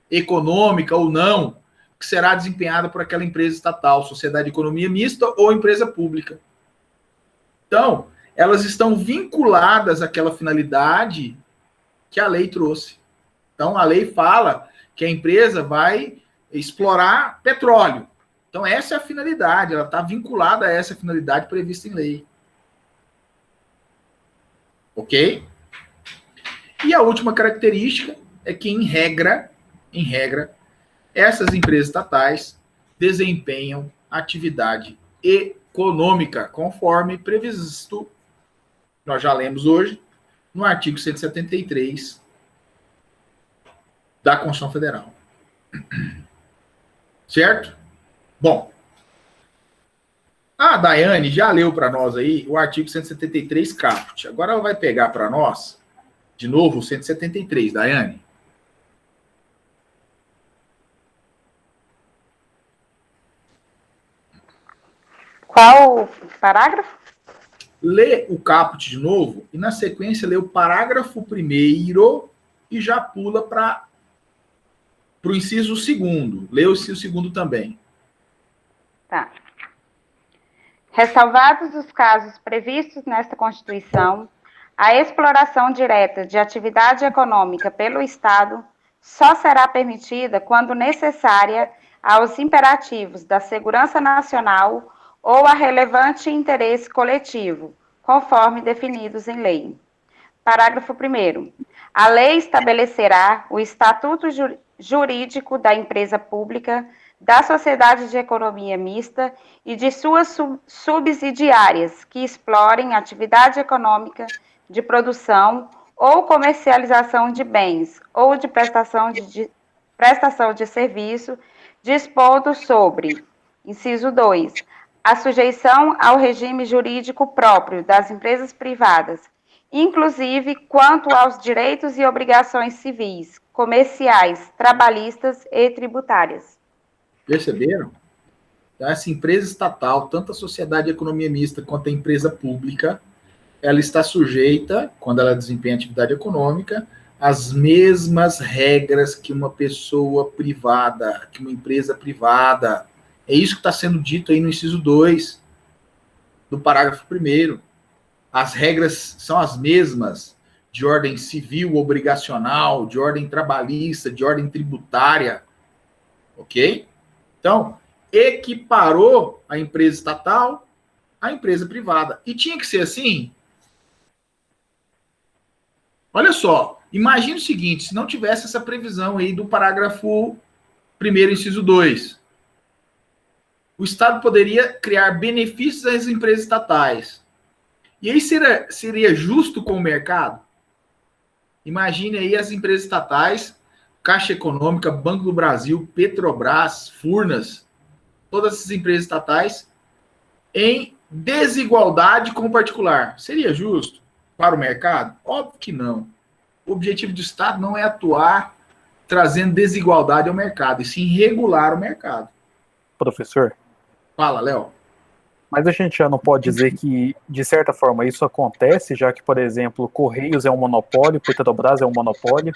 econômica ou não que será desempenhada por aquela empresa estatal, sociedade de economia mista ou empresa pública. Então, elas estão vinculadas àquela finalidade que a lei trouxe. Então, a lei fala que a empresa vai explorar petróleo. Então, essa é a finalidade, ela está vinculada a essa finalidade prevista em lei. Ok? E a última característica é que, em regra, essas empresas estatais desempenham atividade econômica, conforme previsto, nós já lemos hoje, no artigo 173 da Constituição Federal. Certo? Bom, a Daiane já leu para nós aí o artigo 173 caput. Agora ela vai pegar para nós, de novo, o 173, Daiane. Qual parágrafo? Lê o caput de novo e, na sequência, lê o parágrafo primeiro e já pula para o inciso segundo. Lê o inciso segundo também. Tá. Ressalvados os casos previstos nesta Constituição, a exploração direta de atividade econômica pelo Estado só será permitida quando necessária aos imperativos da segurança nacional ou a relevante interesse coletivo, conforme definidos em lei. Parágrafo 1º. A lei estabelecerá o estatuto jurídico da empresa pública, da sociedade de economia mista e de suas subsidiárias que explorem atividade econômica de produção ou comercialização de bens ou de prestação de serviço, dispondo sobre, inciso 2, a sujeição ao regime jurídico próprio das empresas privadas, inclusive quanto aos direitos e obrigações civis, comerciais, trabalhistas e tributárias. Perceberam? Então, essa empresa estatal, tanto a sociedade de economia mista quanto a empresa pública, ela está sujeita, quando ela desempenha atividade econômica, às mesmas regras que uma pessoa privada, que uma empresa privada. É isso que está sendo dito aí no inciso 2 do parágrafo 1º. As regras são as mesmas de ordem civil, obrigacional, de ordem trabalhista, de ordem tributária. Ok? Então, equiparou a empresa estatal à empresa privada. E tinha que ser assim? Olha só, imagine o seguinte, se não tivesse essa previsão aí do parágrafo 1º, inciso 2. O Estado poderia criar benefícios às empresas estatais. E aí seria justo com o mercado? Imagine aí as empresas estatais, Caixa Econômica, Banco do Brasil, Petrobras, Furnas, todas essas empresas estatais, em desigualdade com o particular. Seria justo para o mercado? Óbvio que não. O objetivo do Estado não é atuar trazendo desigualdade ao mercado, e sim regular o mercado. Professor? Fala, Léo. Mas a gente já não pode dizer que, de certa forma, isso acontece, já que, por exemplo, Correios é um monopólio, Petrobras é um monopólio?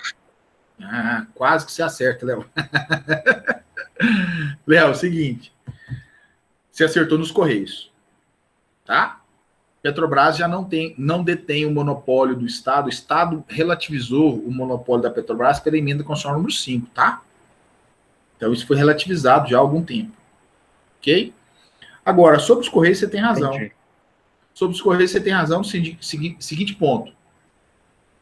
Ah, quase que você acerta, Léo. Léo, seguinte. Você acertou nos Correios. Tá? Petrobras já não detém o monopólio do Estado. O Estado relativizou o monopólio da Petrobras pela emenda constitucional número 5, tá? Então isso foi relativizado já há algum tempo. Ok? Agora, sobre os Correios você tem razão. Entendi. Sobre os Correios você tem razão no seguinte ponto.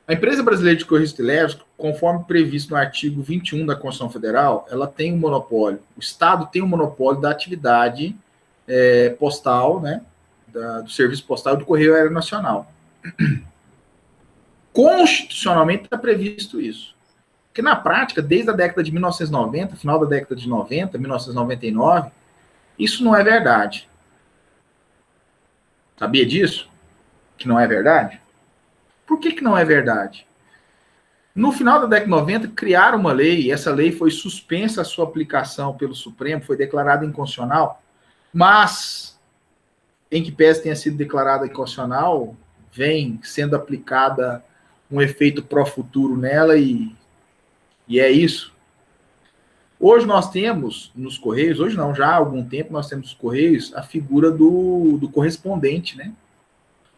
A empresa brasileira de Correios Telégrafos, conforme previsto no artigo 21 da Constituição Federal, ela tem um monopólio. O Estado tem um monopólio da atividade postal, né, do serviço postal e do Correio Aéreo Nacional. Constitucionalmente está previsto isso. Porque na prática, desde a década de 1990, final da década de 90, 1999, isso não é verdade. Sabia disso? Que não é verdade? Por que não é verdade? No final da década de 90, criaram uma lei, e essa lei foi suspensa a sua aplicação pelo Supremo, foi declarada inconstitucional, mas, em que pese tenha sido declarada inconstitucional, vem sendo aplicada um efeito pró-futuro nela, e é isso. Hoje nós temos nos Correios, hoje não, já há algum tempo nós temos nos Correios a figura do correspondente, né?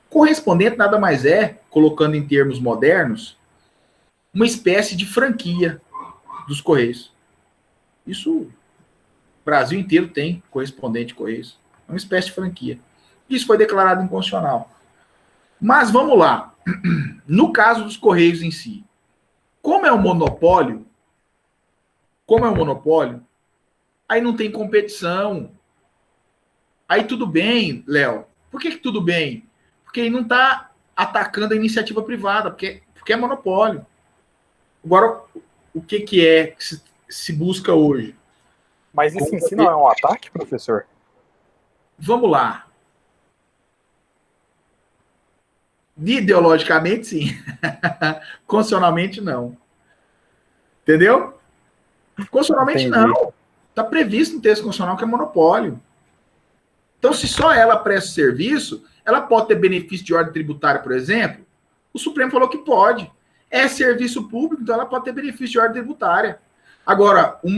Correspondente nada mais é, colocando em termos modernos, uma espécie de franquia dos Correios. Isso o Brasil inteiro tem correspondente de Correios. É uma espécie de franquia. Isso foi declarado inconstitucional. Mas vamos lá. No caso dos Correios em si, como é um monopólio, aí não tem competição. Aí tudo bem, Léo. Por que tudo bem? Porque ele não está atacando a iniciativa privada, porque é monopólio. Agora, o que é que se busca hoje? Mas isso em si não é um ataque, professor? Vamos lá. Ideologicamente, sim. Constitucionalmente, não. Entendeu? Constitucionalmente, Entendi. não. Está previsto no texto constitucional que é monopólio. Então, se só ela presta serviço, ela pode ter benefício de ordem tributária, por exemplo? O Supremo falou que pode. É serviço público, então ela pode ter benefício de ordem tributária. Agora, um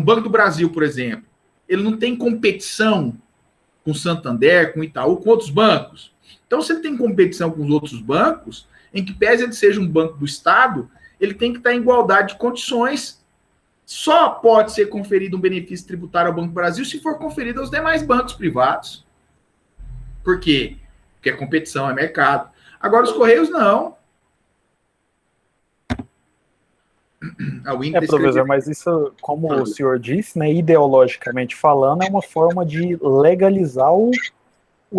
Banco do Brasil, por exemplo, ele não tem competição com o Santander, com o Itaú, com outros bancos. Então, se ele tem competição com os outros bancos, em que pese ele seja um banco do Estado, ele tem que estar em igualdade de condições. Só pode ser conferido um benefício tributário ao Banco do Brasil se for conferido aos demais bancos privados. Por quê? Porque a competição é mercado. Agora, os Correios, não. Professor, mas isso, como o senhor disse, né, ideologicamente falando, é uma forma de legalizar o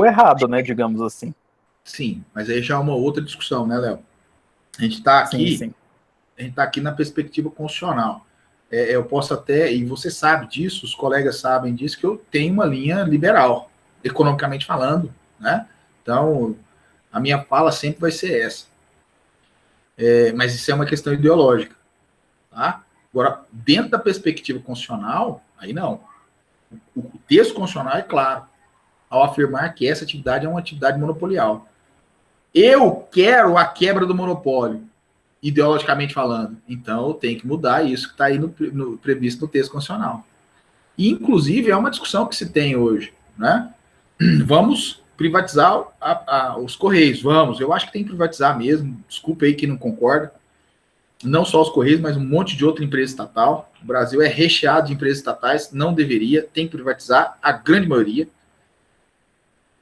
errado, né, digamos assim. Sim, mas aí já é uma outra discussão, né, Léo? A gente está aqui, sim. A gente está aqui na perspectiva constitucional. Eu posso até, e você sabe disso, os colegas sabem disso, que eu tenho uma linha liberal, economicamente falando, né? Então, a minha fala sempre vai ser essa. Mas isso é uma questão ideológica, tá? Agora, dentro da perspectiva constitucional, aí não. O texto constitucional é claro, ao afirmar que essa atividade é uma atividade monopolial. Eu quero a quebra do monopólio, ideologicamente falando. Então, eu tenho que mudar isso que está aí previsto no texto constitucional. E, inclusive, é uma discussão que se tem hoje, né? Vamos privatizar os Correios, vamos. Eu acho que tem que privatizar mesmo. Desculpa aí quem não concorda. Não só os Correios, mas um monte de outra empresa estatal. O Brasil é recheado de empresas estatais, não deveria, tem que privatizar, a grande maioria.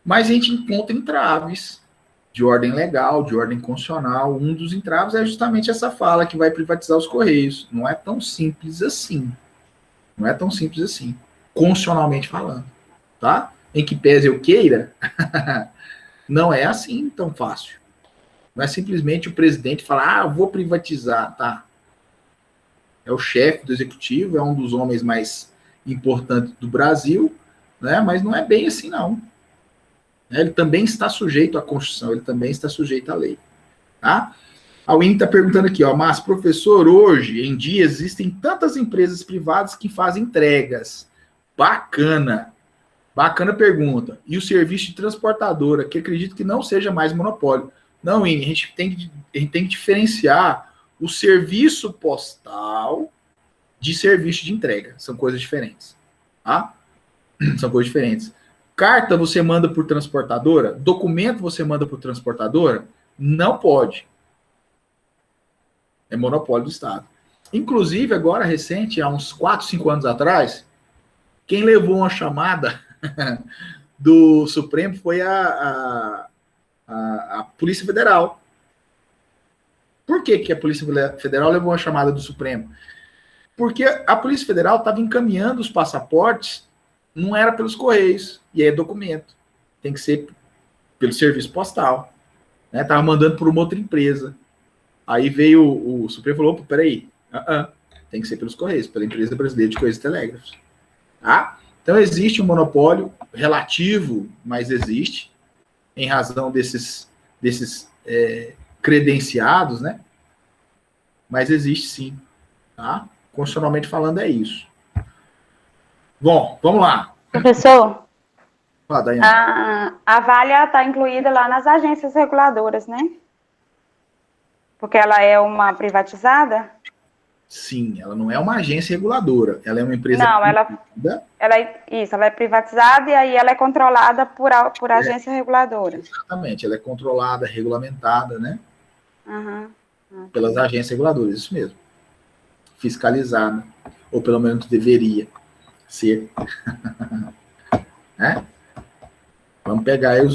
Mas a gente encontra entraves de ordem legal, de ordem constitucional. Um dos entraves é justamente essa fala que vai privatizar os Correios. Não é tão simples assim. Não é tão simples assim, constitucionalmente falando, tá? Em que pese eu queira, não é assim tão fácil. Não é simplesmente o presidente falar, vou privatizar, tá? É o chefe do executivo, é um dos homens mais importantes do Brasil, né? Mas não é bem assim, não. Ele também está sujeito à Constituição, ele também está sujeito à lei, tá? A Winnie está perguntando aqui, mas professor, hoje em dia existem tantas empresas privadas que fazem entregas. Bacana pergunta. E o serviço de transportadora, que acredito que não seja mais monopólio. Não, Winnie, a gente tem que diferenciar o serviço postal de serviço de entrega. São coisas diferentes, tá? São coisas diferentes. Carta você manda por transportadora? Documento você manda por transportadora? Não pode. É monopólio do Estado. Inclusive, agora, recente, há uns 4, 5 anos atrás, quem levou uma chamada do Supremo foi a Polícia Federal. Por que a Polícia Federal levou uma chamada do Supremo? Porque a Polícia Federal estava encaminhando os passaportes, não era pelos Correios, e é documento. Tem que ser pelo serviço postal. Estava mandando por uma outra empresa. Aí veio o Supremo e falou, opa, peraí, tem que ser pelos Correios, pela Empresa Brasileira de Correios e Telégrafos. Tá? Então existe um monopólio relativo, mas existe, em razão desses credenciados, né? Mas existe sim, tá? Constitucionalmente falando é isso. Bom, vamos lá. Professor, Daiane. a Valha está incluída lá nas agências reguladoras, né? Porque ela é uma privatizada? Sim, ela não é uma agência reguladora, ela é uma empresa... Não, ela é privatizada e aí ela é controlada por agência reguladora. Exatamente, ela é controlada, regulamentada, né? Uhum. Pelas agências reguladoras, isso mesmo. Fiscalizada, ou pelo menos deveria ser. Né? Vamos pegar aí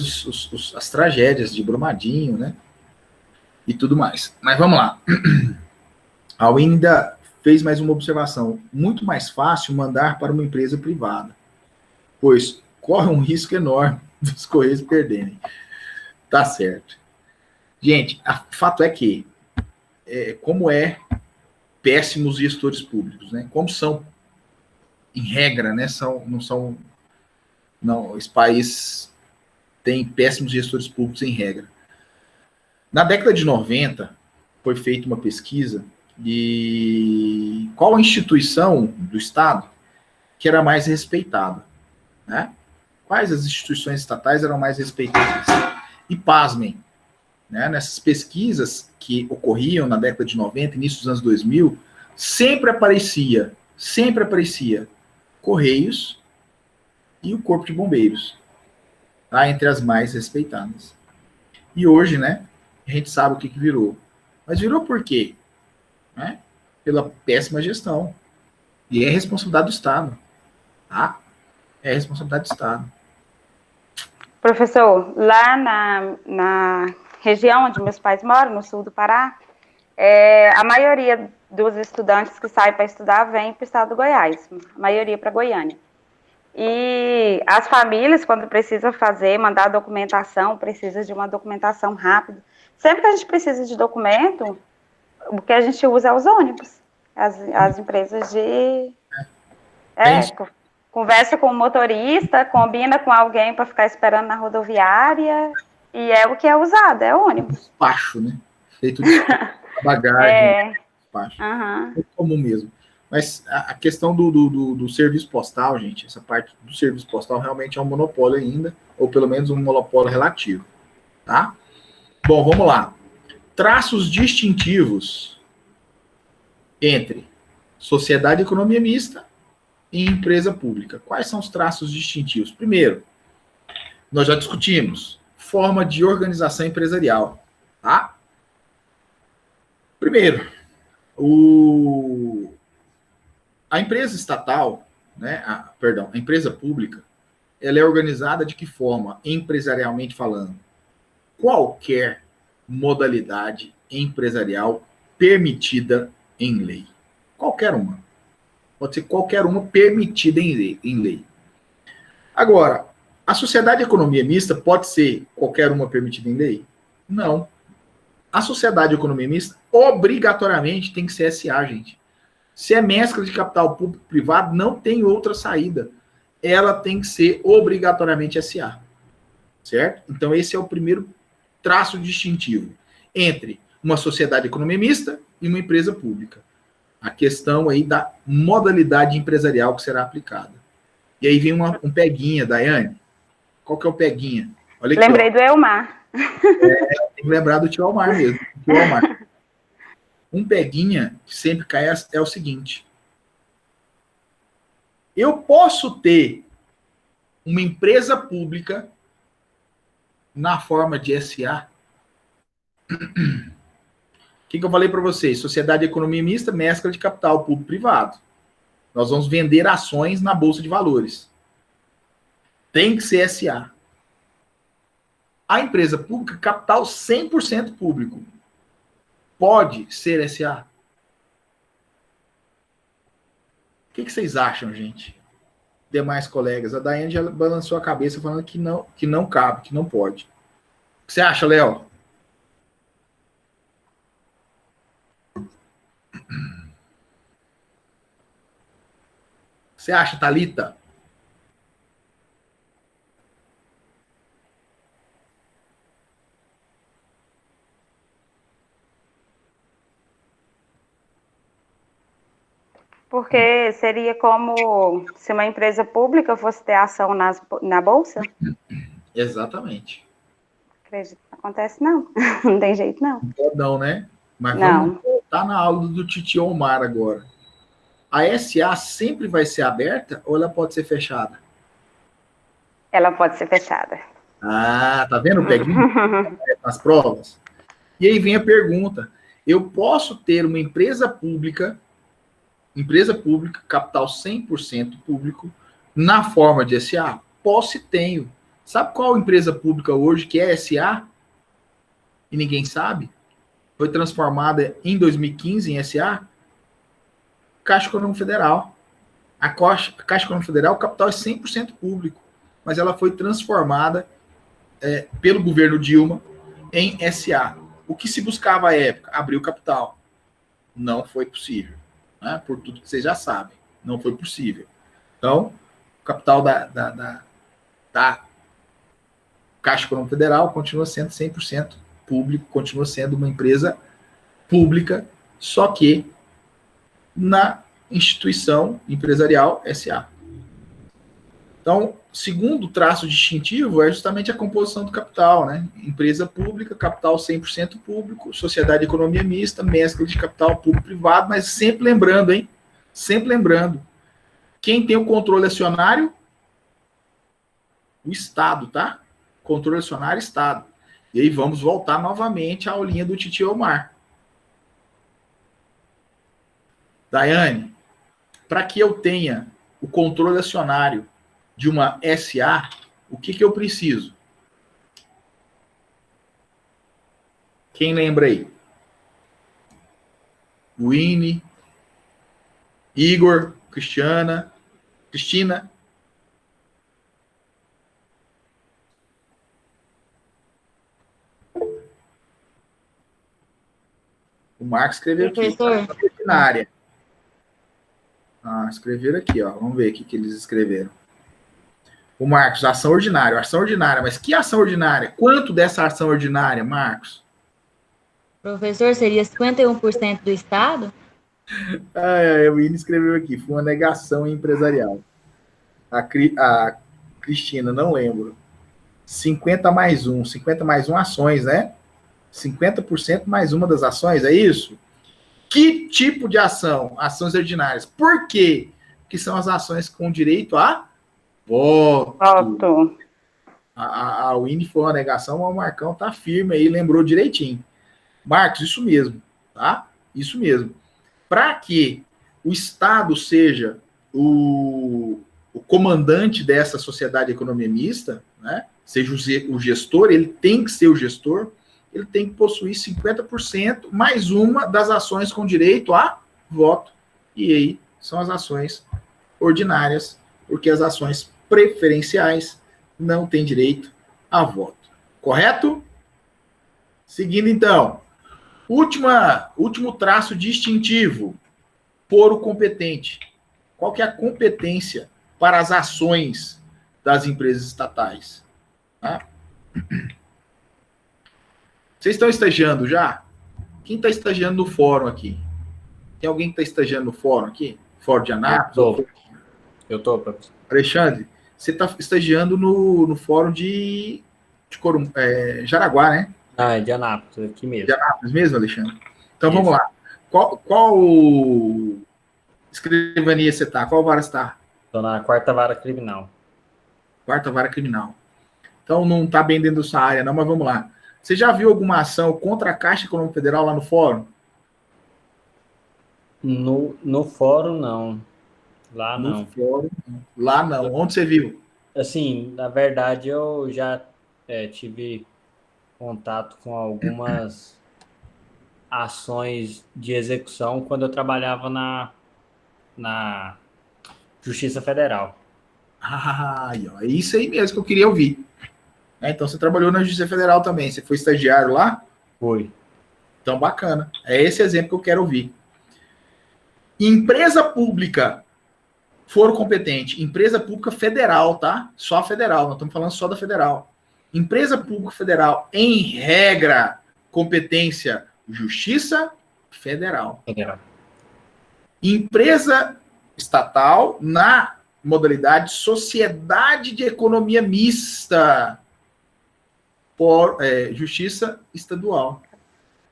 as tragédias de Brumadinho, né? E tudo mais. Mas vamos lá. A UIN ainda fez mais uma observação. Muito mais fácil mandar para uma empresa privada, pois corre um risco enorme dos Correios perderem. Tá certo. Gente, o fato é que, como péssimos gestores públicos, né? Como são, em regra, né? Esse país tem péssimos gestores públicos em regra. Na década de 90, foi feita uma pesquisa de qual a instituição do Estado que era mais respeitada, né? Quais as instituições estatais eram mais respeitadas? E pasmem, né? Nessas pesquisas que ocorriam na década de 90, início dos anos 2000, sempre aparecia Correios e o Corpo de Bombeiros, tá? Entre as mais respeitadas. E hoje, né, a gente sabe o que virou. Mas virou por quê? Né? Pela péssima gestão. E é responsabilidade do Estado. Tá? É responsabilidade do Estado. Professor, lá na região onde meus pais moram, no sul do Pará, a maioria dos estudantes que saem para estudar vem para o estado do Goiás, a maioria para Goiânia. E as famílias, quando precisam mandar documentação, precisa de uma documentação rápida. Sempre que a gente precisa de documento, o que a gente usa é os ônibus. As empresas de... conversa com o motorista, combina com alguém para ficar esperando na rodoviária, e é o que é usado, é ônibus. Despacho, né? Feito de bagagem. Despacho. Uhum. É comum mesmo. Mas a questão do serviço postal, gente, essa parte do serviço postal realmente é um monopólio ainda, ou pelo menos um monopólio relativo, tá? Bom, vamos lá. Traços distintivos entre sociedade e economia mista e empresa pública. Quais são os traços distintivos? Primeiro, nós já discutimos, forma de organização empresarial, tá? Primeiro, a empresa estatal, né, a empresa pública, ela é organizada de que forma, empresarialmente falando? Qualquer modalidade empresarial permitida em lei. Qualquer uma. Pode ser qualquer uma permitida em lei. Agora, a sociedade de economia mista pode ser qualquer uma permitida em lei? Não. A sociedade de economia mista obrigatoriamente tem que ser SA, gente. Se é mescla de capital público e privado, não tem outra saída. Ela tem que ser obrigatoriamente SA. Certo? Então, esse é o primeiro traço distintivo entre uma sociedade de economia mista e uma empresa pública. A questão aí da modalidade empresarial que será aplicada. E aí vem um peguinha, Daiane. Qual que é o peguinha? Olha aqui, lembrei do Elmar. Tem que lembrar do tio Elmar mesmo. Tio Elmar. Um peguinha que sempre cai é o seguinte. Eu posso ter uma empresa pública na forma de SA? O que eu falei para vocês? Sociedade de economia mista, mescla de capital público-privado. Nós vamos vender ações na Bolsa de Valores. Tem que ser SA. A empresa pública, capital 100% público. Pode ser SA? O que vocês acham, gente? Demais colegas. A Daiane já balançou a cabeça falando que não cabe, que não pode. O que você acha, Léo? Você acha, Thalita? Porque seria como se uma empresa pública fosse ter ação na Bolsa? Exatamente. Acredito que não acontece, não. Não tem jeito, não. Não pode não, né? Mas Não. vamos voltar na aula do Titio Omar agora. A SA sempre vai ser aberta ou ela pode ser fechada? Ela pode ser fechada. Ah, tá vendo o peguinho nas provas? E aí vem a pergunta. Eu posso ter uma empresa pública, capital 100% público, na forma de SA? Posso e tenho. Sabe qual empresa pública hoje que é SA? E ninguém sabe? Foi transformada em 2015 em SA? Caixa Econômica Federal. A Caixa Econômica Federal, o capital é 100% público, mas ela foi transformada pelo governo Dilma em SA. O que se buscava à época? Abrir o capital. Não foi possível. Né? Por tudo que vocês já sabem. Não foi possível. Então, o capital da Caixa Econômica Federal continua sendo 100% público, continua sendo uma empresa pública, só que na instituição empresarial SA. Então, segundo traço distintivo é justamente a composição do capital, né? Empresa pública, capital 100% público, sociedade de economia mista, mescla de capital público-privado, mas sempre lembrando, hein? Sempre lembrando. Quem tem o controle acionário? O Estado, tá? Controle acionário, Estado. E aí vamos voltar novamente à aulinha do Titio Omar. Daiane, para que eu tenha o controle acionário de uma SA, o que eu preciso? Quem lembra aí? Winnie, Igor, Cristina. O Marcos escreveu aqui. Professor. Ordinária. Escreveram aqui, ó. Vamos ver o que eles escreveram. O Marcos, ação ordinária. Ação ordinária. Mas que ação ordinária? Quanto dessa ação ordinária, Marcos? Professor, seria 51% do Estado? O Ine escreveu aqui. Foi uma negação empresarial. A Cristina, não lembro. 50 mais 1. 50 mais 1 ações, né? 50% mais uma das ações, é isso? Que tipo de ação? Ações ordinárias. Por quê? Porque são as ações com direito a voto. A Winnie foi uma negação, mas o Marcão tá firme aí, lembrou direitinho. Marcos, isso mesmo, tá? Isso mesmo. Para que o Estado seja o comandante dessa sociedade de economia mista, né? Seja o gestor, ele tem que ser o gestor, ele tem que possuir 50% mais uma das ações com direito a voto. E aí são as ações ordinárias, porque as ações preferenciais não têm direito a voto. Correto? Seguindo, então. Último traço distintivo. Foro competente. Qual que é a competência para as ações das empresas estatais? Tá? Vocês estão estagiando já? Quem está estagiando no fórum aqui? Tem alguém que está estagiando no fórum aqui? Fórum de Anápolis? Eu estou, professor. Alexandre, você está estagiando no fórum de Jaraguá, né? É de Anápolis, aqui mesmo. De Anápolis mesmo, Alexandre? Então, Isso. Vamos lá. Qual escrivania você está? Qual vara você está? Estou na 4ª vara criminal. Quarta vara criminal. Então não está bem dentro dessa área, não, mas vamos lá. Você já viu alguma ação contra a Caixa Econômica Federal lá no fórum? No fórum, não. Lá, No não. fórum, lá não. Onde você viu? Assim, na verdade, eu já tive contato com algumas ações de execução quando eu trabalhava na Justiça Federal. É isso aí mesmo que eu queria ouvir. Então você trabalhou na Justiça Federal também. Você foi estagiário lá? Foi. Então bacana. É esse exemplo que eu quero ouvir. Empresa pública, foro competente. Empresa pública federal, tá? Só federal. Nós estamos falando só da federal. Empresa pública federal, em regra, competência, Justiça Federal. Empresa estatal, na modalidade sociedade de economia mista, por Justiça Estadual.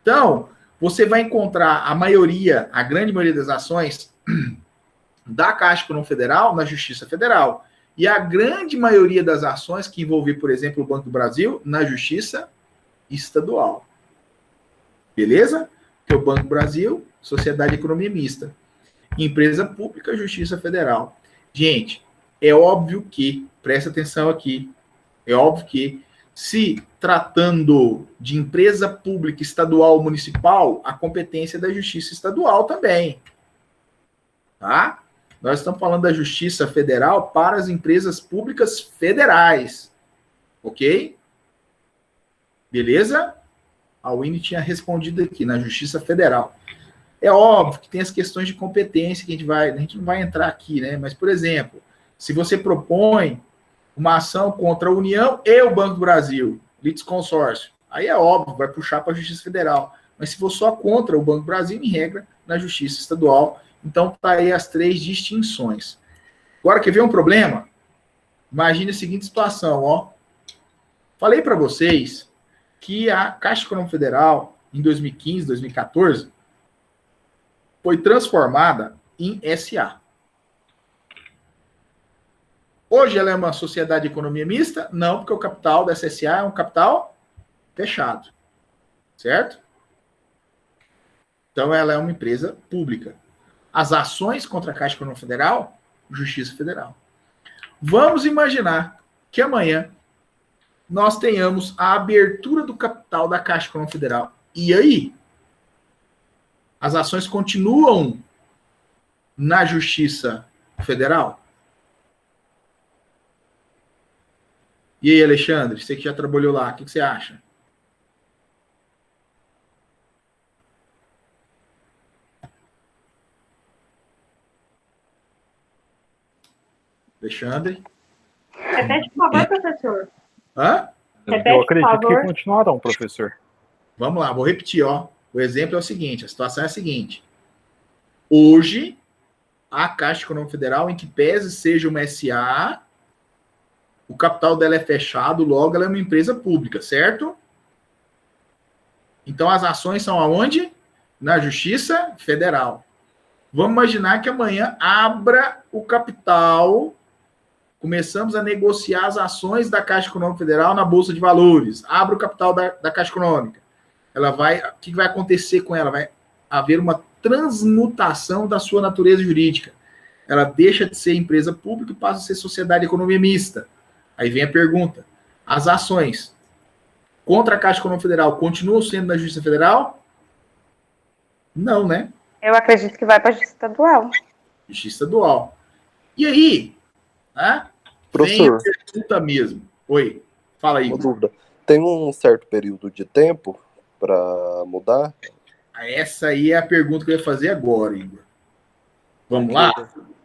Então, você vai encontrar a grande maioria das ações da Caixa Econômica Federal na Justiça Federal. E a grande maioria das ações que envolver, por exemplo, o Banco do Brasil, na Justiça Estadual. Beleza? Que é o Banco do Brasil, Sociedade de Economia Mista. Empresa Pública, Justiça Federal. Gente, é óbvio que, presta atenção aqui, é óbvio que, se tratando de empresa pública estadual ou municipal, a competência é da Justiça Estadual também. Tá? Nós estamos falando da Justiça Federal para as empresas públicas federais. Ok? Beleza? A Winnie tinha respondido aqui, na Justiça Federal. É óbvio que tem as questões de competência que a gente não vai entrar aqui, né? Mas, por exemplo, se você propõe uma ação contra a União e o Banco do Brasil, litisconsórcio, aí é óbvio, vai puxar para a Justiça Federal. Mas se for só contra o Banco do Brasil, em regra, na Justiça Estadual. Então, tá aí as 3 distinções. Agora, quer ver um problema? Imagine a seguinte situação, ó. Falei para vocês que a Caixa Econômica Federal, em 2015, 2014, foi transformada em SA. Hoje ela é uma sociedade de economia mista? Não, porque o capital dessa SA é um capital fechado. Certo? Então ela é uma empresa pública. As ações contra a Caixa Econômica Federal, Justiça Federal. Vamos imaginar que amanhã nós tenhamos a abertura do capital da Caixa Econômica Federal. E aí? As ações continuam na Justiça Federal? E aí, Alexandre, você que já trabalhou lá, o que você acha? Alexandre? Repete, por favor, professor. Hã? Repete, Eu acredito por favor. que continuarão, professor. Vamos lá, vou repetir, ó. O exemplo é o seguinte, a situação é a seguinte. Hoje, a Caixa Econômica Federal, em que pese seja uma SA, o capital dela é fechado, logo ela é uma empresa pública, certo? Então as ações são aonde? Na Justiça Federal. Vamos imaginar que amanhã abra o capital, começamos a negociar as ações da Caixa Econômica Federal na Bolsa de Valores. Abra o capital da Caixa Econômica. O que vai acontecer com ela? Vai haver uma transmutação da sua natureza jurídica. Ela deixa de ser empresa pública e passa a ser sociedade de economia mista. Aí vem a pergunta. As ações contra a Caixa Econômica Federal continuam sendo na Justiça Federal? Não, né? Eu acredito que vai para a Justiça Estadual. Justiça Estadual. E aí? Vem a Professor, pergunta mesmo. Oi, fala aí. uma dúvida. Tem um certo período de tempo para mudar? Essa aí é a pergunta que eu ia fazer agora, Igor. Vamos lá?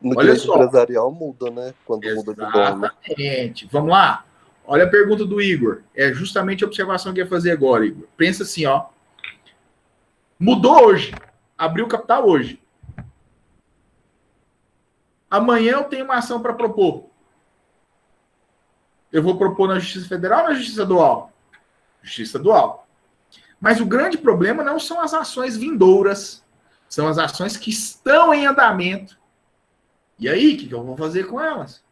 No Olha direito só. empresarial muda, né? Quando muda de dono. Exatamente. Vamos lá? Olha a pergunta do Igor. É justamente a observação que eu ia fazer agora, Igor. Pensa assim, ó. Mudou hoje. Abriu o capital hoje. Amanhã eu tenho uma ação para propor. Eu vou propor na Justiça Federal ou na Justiça Estadual? Justiça Estadual. Mas o grande problema não são as ações vindouras. São as ações que estão em andamento. E aí, o que eu vou fazer com elas?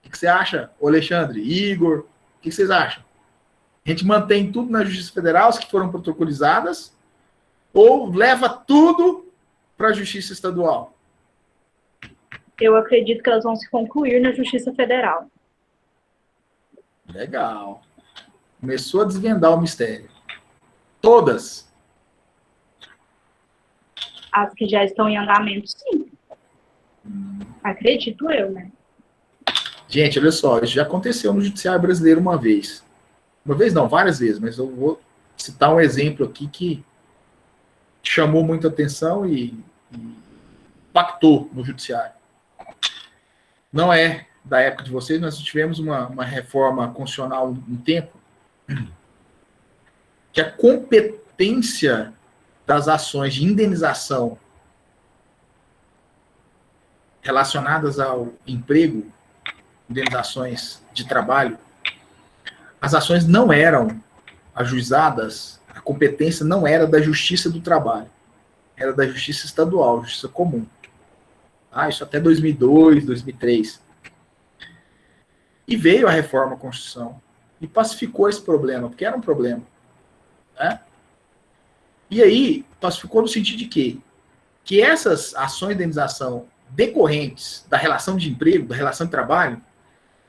O O que você acha, Alexandre, Igor? O que vocês acham? A gente mantém tudo na Justiça Federal, as que foram protocolizadas, ou leva tudo para a Justiça Estadual? Eu acredito que elas vão se concluir na Justiça Federal. Legal. Começou a desvendar o mistério. Todas? As que já estão em andamento, sim. Acredito eu, né? Gente, olha só, isso já aconteceu no Judiciário Brasileiro uma vez. Uma vez não, várias vezes, mas eu vou citar um exemplo aqui que chamou muita atenção e impactou no Judiciário. Não é da época de vocês, nós tivemos uma reforma constitucional um tempo que a competência das ações de indenização relacionadas ao emprego, indenizações de trabalho, as ações não eram ajuizadas, a competência não era da Justiça do Trabalho, era da Justiça Estadual, Justiça Comum. Isso até 2002, 2003. E veio a reforma à Constituição e pacificou esse problema, porque era um problema. Né? E aí, pacificou no sentido de quê? Que essas ações de indenização decorrentes da relação de emprego, da relação de trabalho,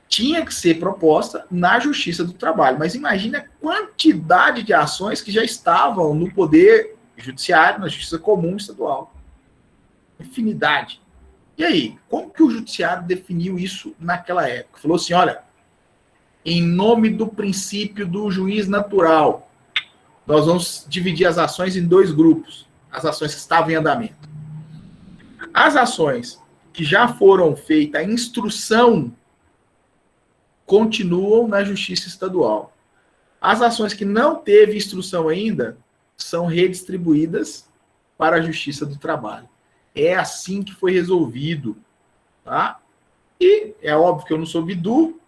tinha que ser proposta na Justiça do Trabalho. Mas imagine a quantidade de ações que já estavam no Poder Judiciário, na Justiça Comum Estadual. Infinidade. E aí, como que o Judiciário definiu isso naquela época? Falou assim, olha, em nome do princípio do juiz natural, nós vamos dividir as ações em dois grupos. As ações que estavam em andamento. As ações que já foram feitas a instrução continuam na Justiça Estadual. As ações que não teve instrução ainda são redistribuídas para a Justiça do Trabalho. É assim que foi resolvido. Tá? E é óbvio que eu não sou bidu,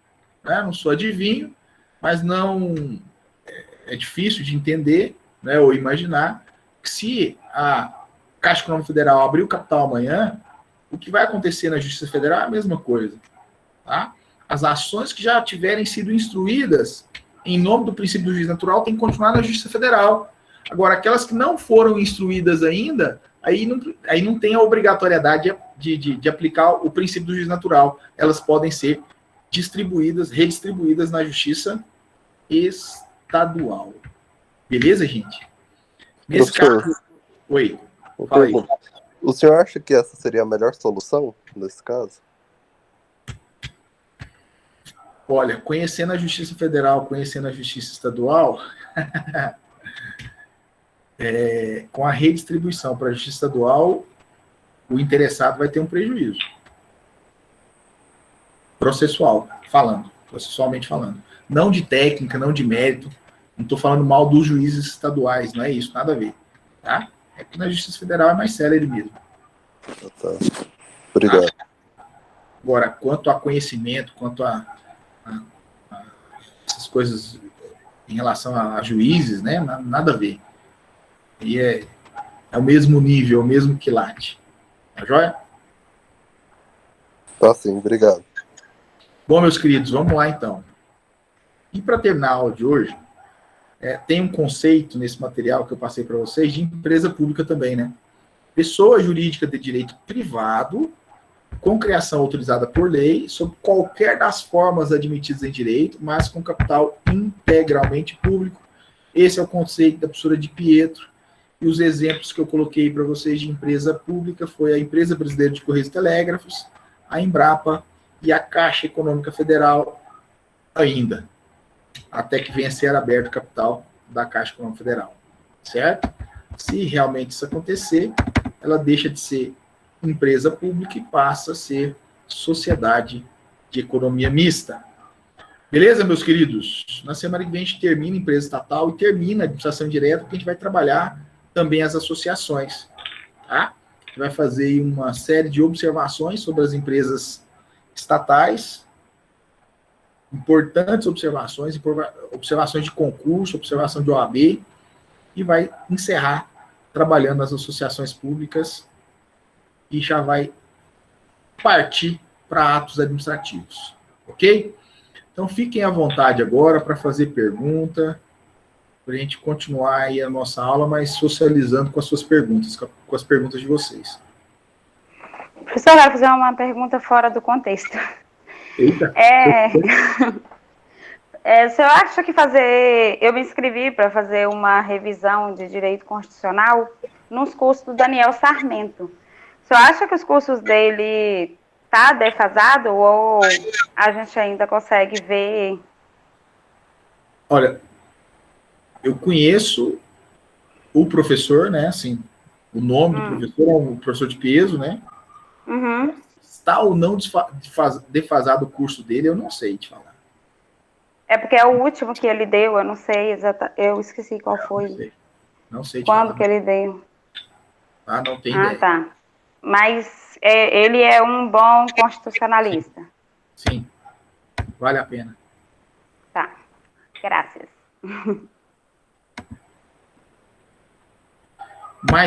né? Não sou adivinho, mas não é difícil de entender, né, ou imaginar que se a Caixa Econômica Federal abrir o capital amanhã, o que vai acontecer na Justiça Federal é a mesma coisa. Tá? As ações que já tiverem sido instruídas em nome do princípio do juiz natural têm que continuar na Justiça Federal. Agora, aquelas que não foram instruídas ainda, aí não tem a obrigatoriedade de aplicar o princípio do juiz natural. Elas podem ser redistribuídas na Justiça Estadual. Beleza, gente? Nesse caso... Oi, fala aí. O senhor acha que essa seria a melhor solução nesse caso? Olha, conhecendo a Justiça Federal, conhecendo a Justiça Estadual, com a redistribuição para a Justiça Estadual, o interessado vai ter um prejuízo. Processualmente falando. Não de técnica, não de mérito. Não estou falando mal dos juízes estaduais, não é isso, nada a ver. Tá? É que na Justiça Federal é mais sério ele mesmo. Tá. Obrigado. Tá? Agora, quanto a conhecimento, quanto a essas coisas em relação a juízes, né? Nada a ver. E é o mesmo nível, o mesmo quilate. Tá joia? Tá sim, obrigado. Bom, meus queridos, vamos lá então. E para terminar a aula de hoje, tem um conceito nesse material que eu passei para vocês de empresa pública também, né? Pessoa jurídica de direito privado, com criação autorizada por lei, sob qualquer das formas admitidas em direito, mas com capital integralmente público. Esse é o conceito da professora de Pietro. E os exemplos que eu coloquei para vocês de empresa pública foi a Empresa Brasileira de Correios e Telégrafos, a Embrapa e a Caixa Econômica Federal ainda, até que venha a ser aberto o capital da Caixa Econômica Federal. Certo? Se realmente isso acontecer, ela deixa de ser empresa pública e passa a ser sociedade de economia mista. Beleza, meus queridos? Na semana que vem a gente termina a empresa estatal e termina a administração direta, porque a gente vai trabalhar também as associações. Tá? A gente vai fazer uma série de observações sobre as empresas estatais, importantes observações de concurso, observação de OAB, e vai encerrar trabalhando as associações públicas e já vai partir para atos administrativos. Ok? Então, fiquem à vontade agora para fazer pergunta, para a gente continuar aí a nossa aula, mas socializando com as suas perguntas, com as perguntas de vocês. Professor, eu quero fazer uma pergunta fora do contexto. Eita! O senhor acha que eu me inscrevi para fazer uma revisão de direito constitucional nos cursos do Daniel Sarmento. O senhor acha que os cursos dele tá defasado ou a gente ainda consegue ver? Olha, eu conheço o professor, né, assim, o nome do professor é um professor de peso, né? Uhum. Está ou não defasado o curso dele, eu não sei te falar. É porque é o último que ele deu, eu não sei exatamente, eu esqueci qual foi. Não sei te Quando falar. que ele deu? Ah, não tem ideia. Tá. Mas ele é um bom constitucionalista. Sim, vale a pena. Tá, graças. Mais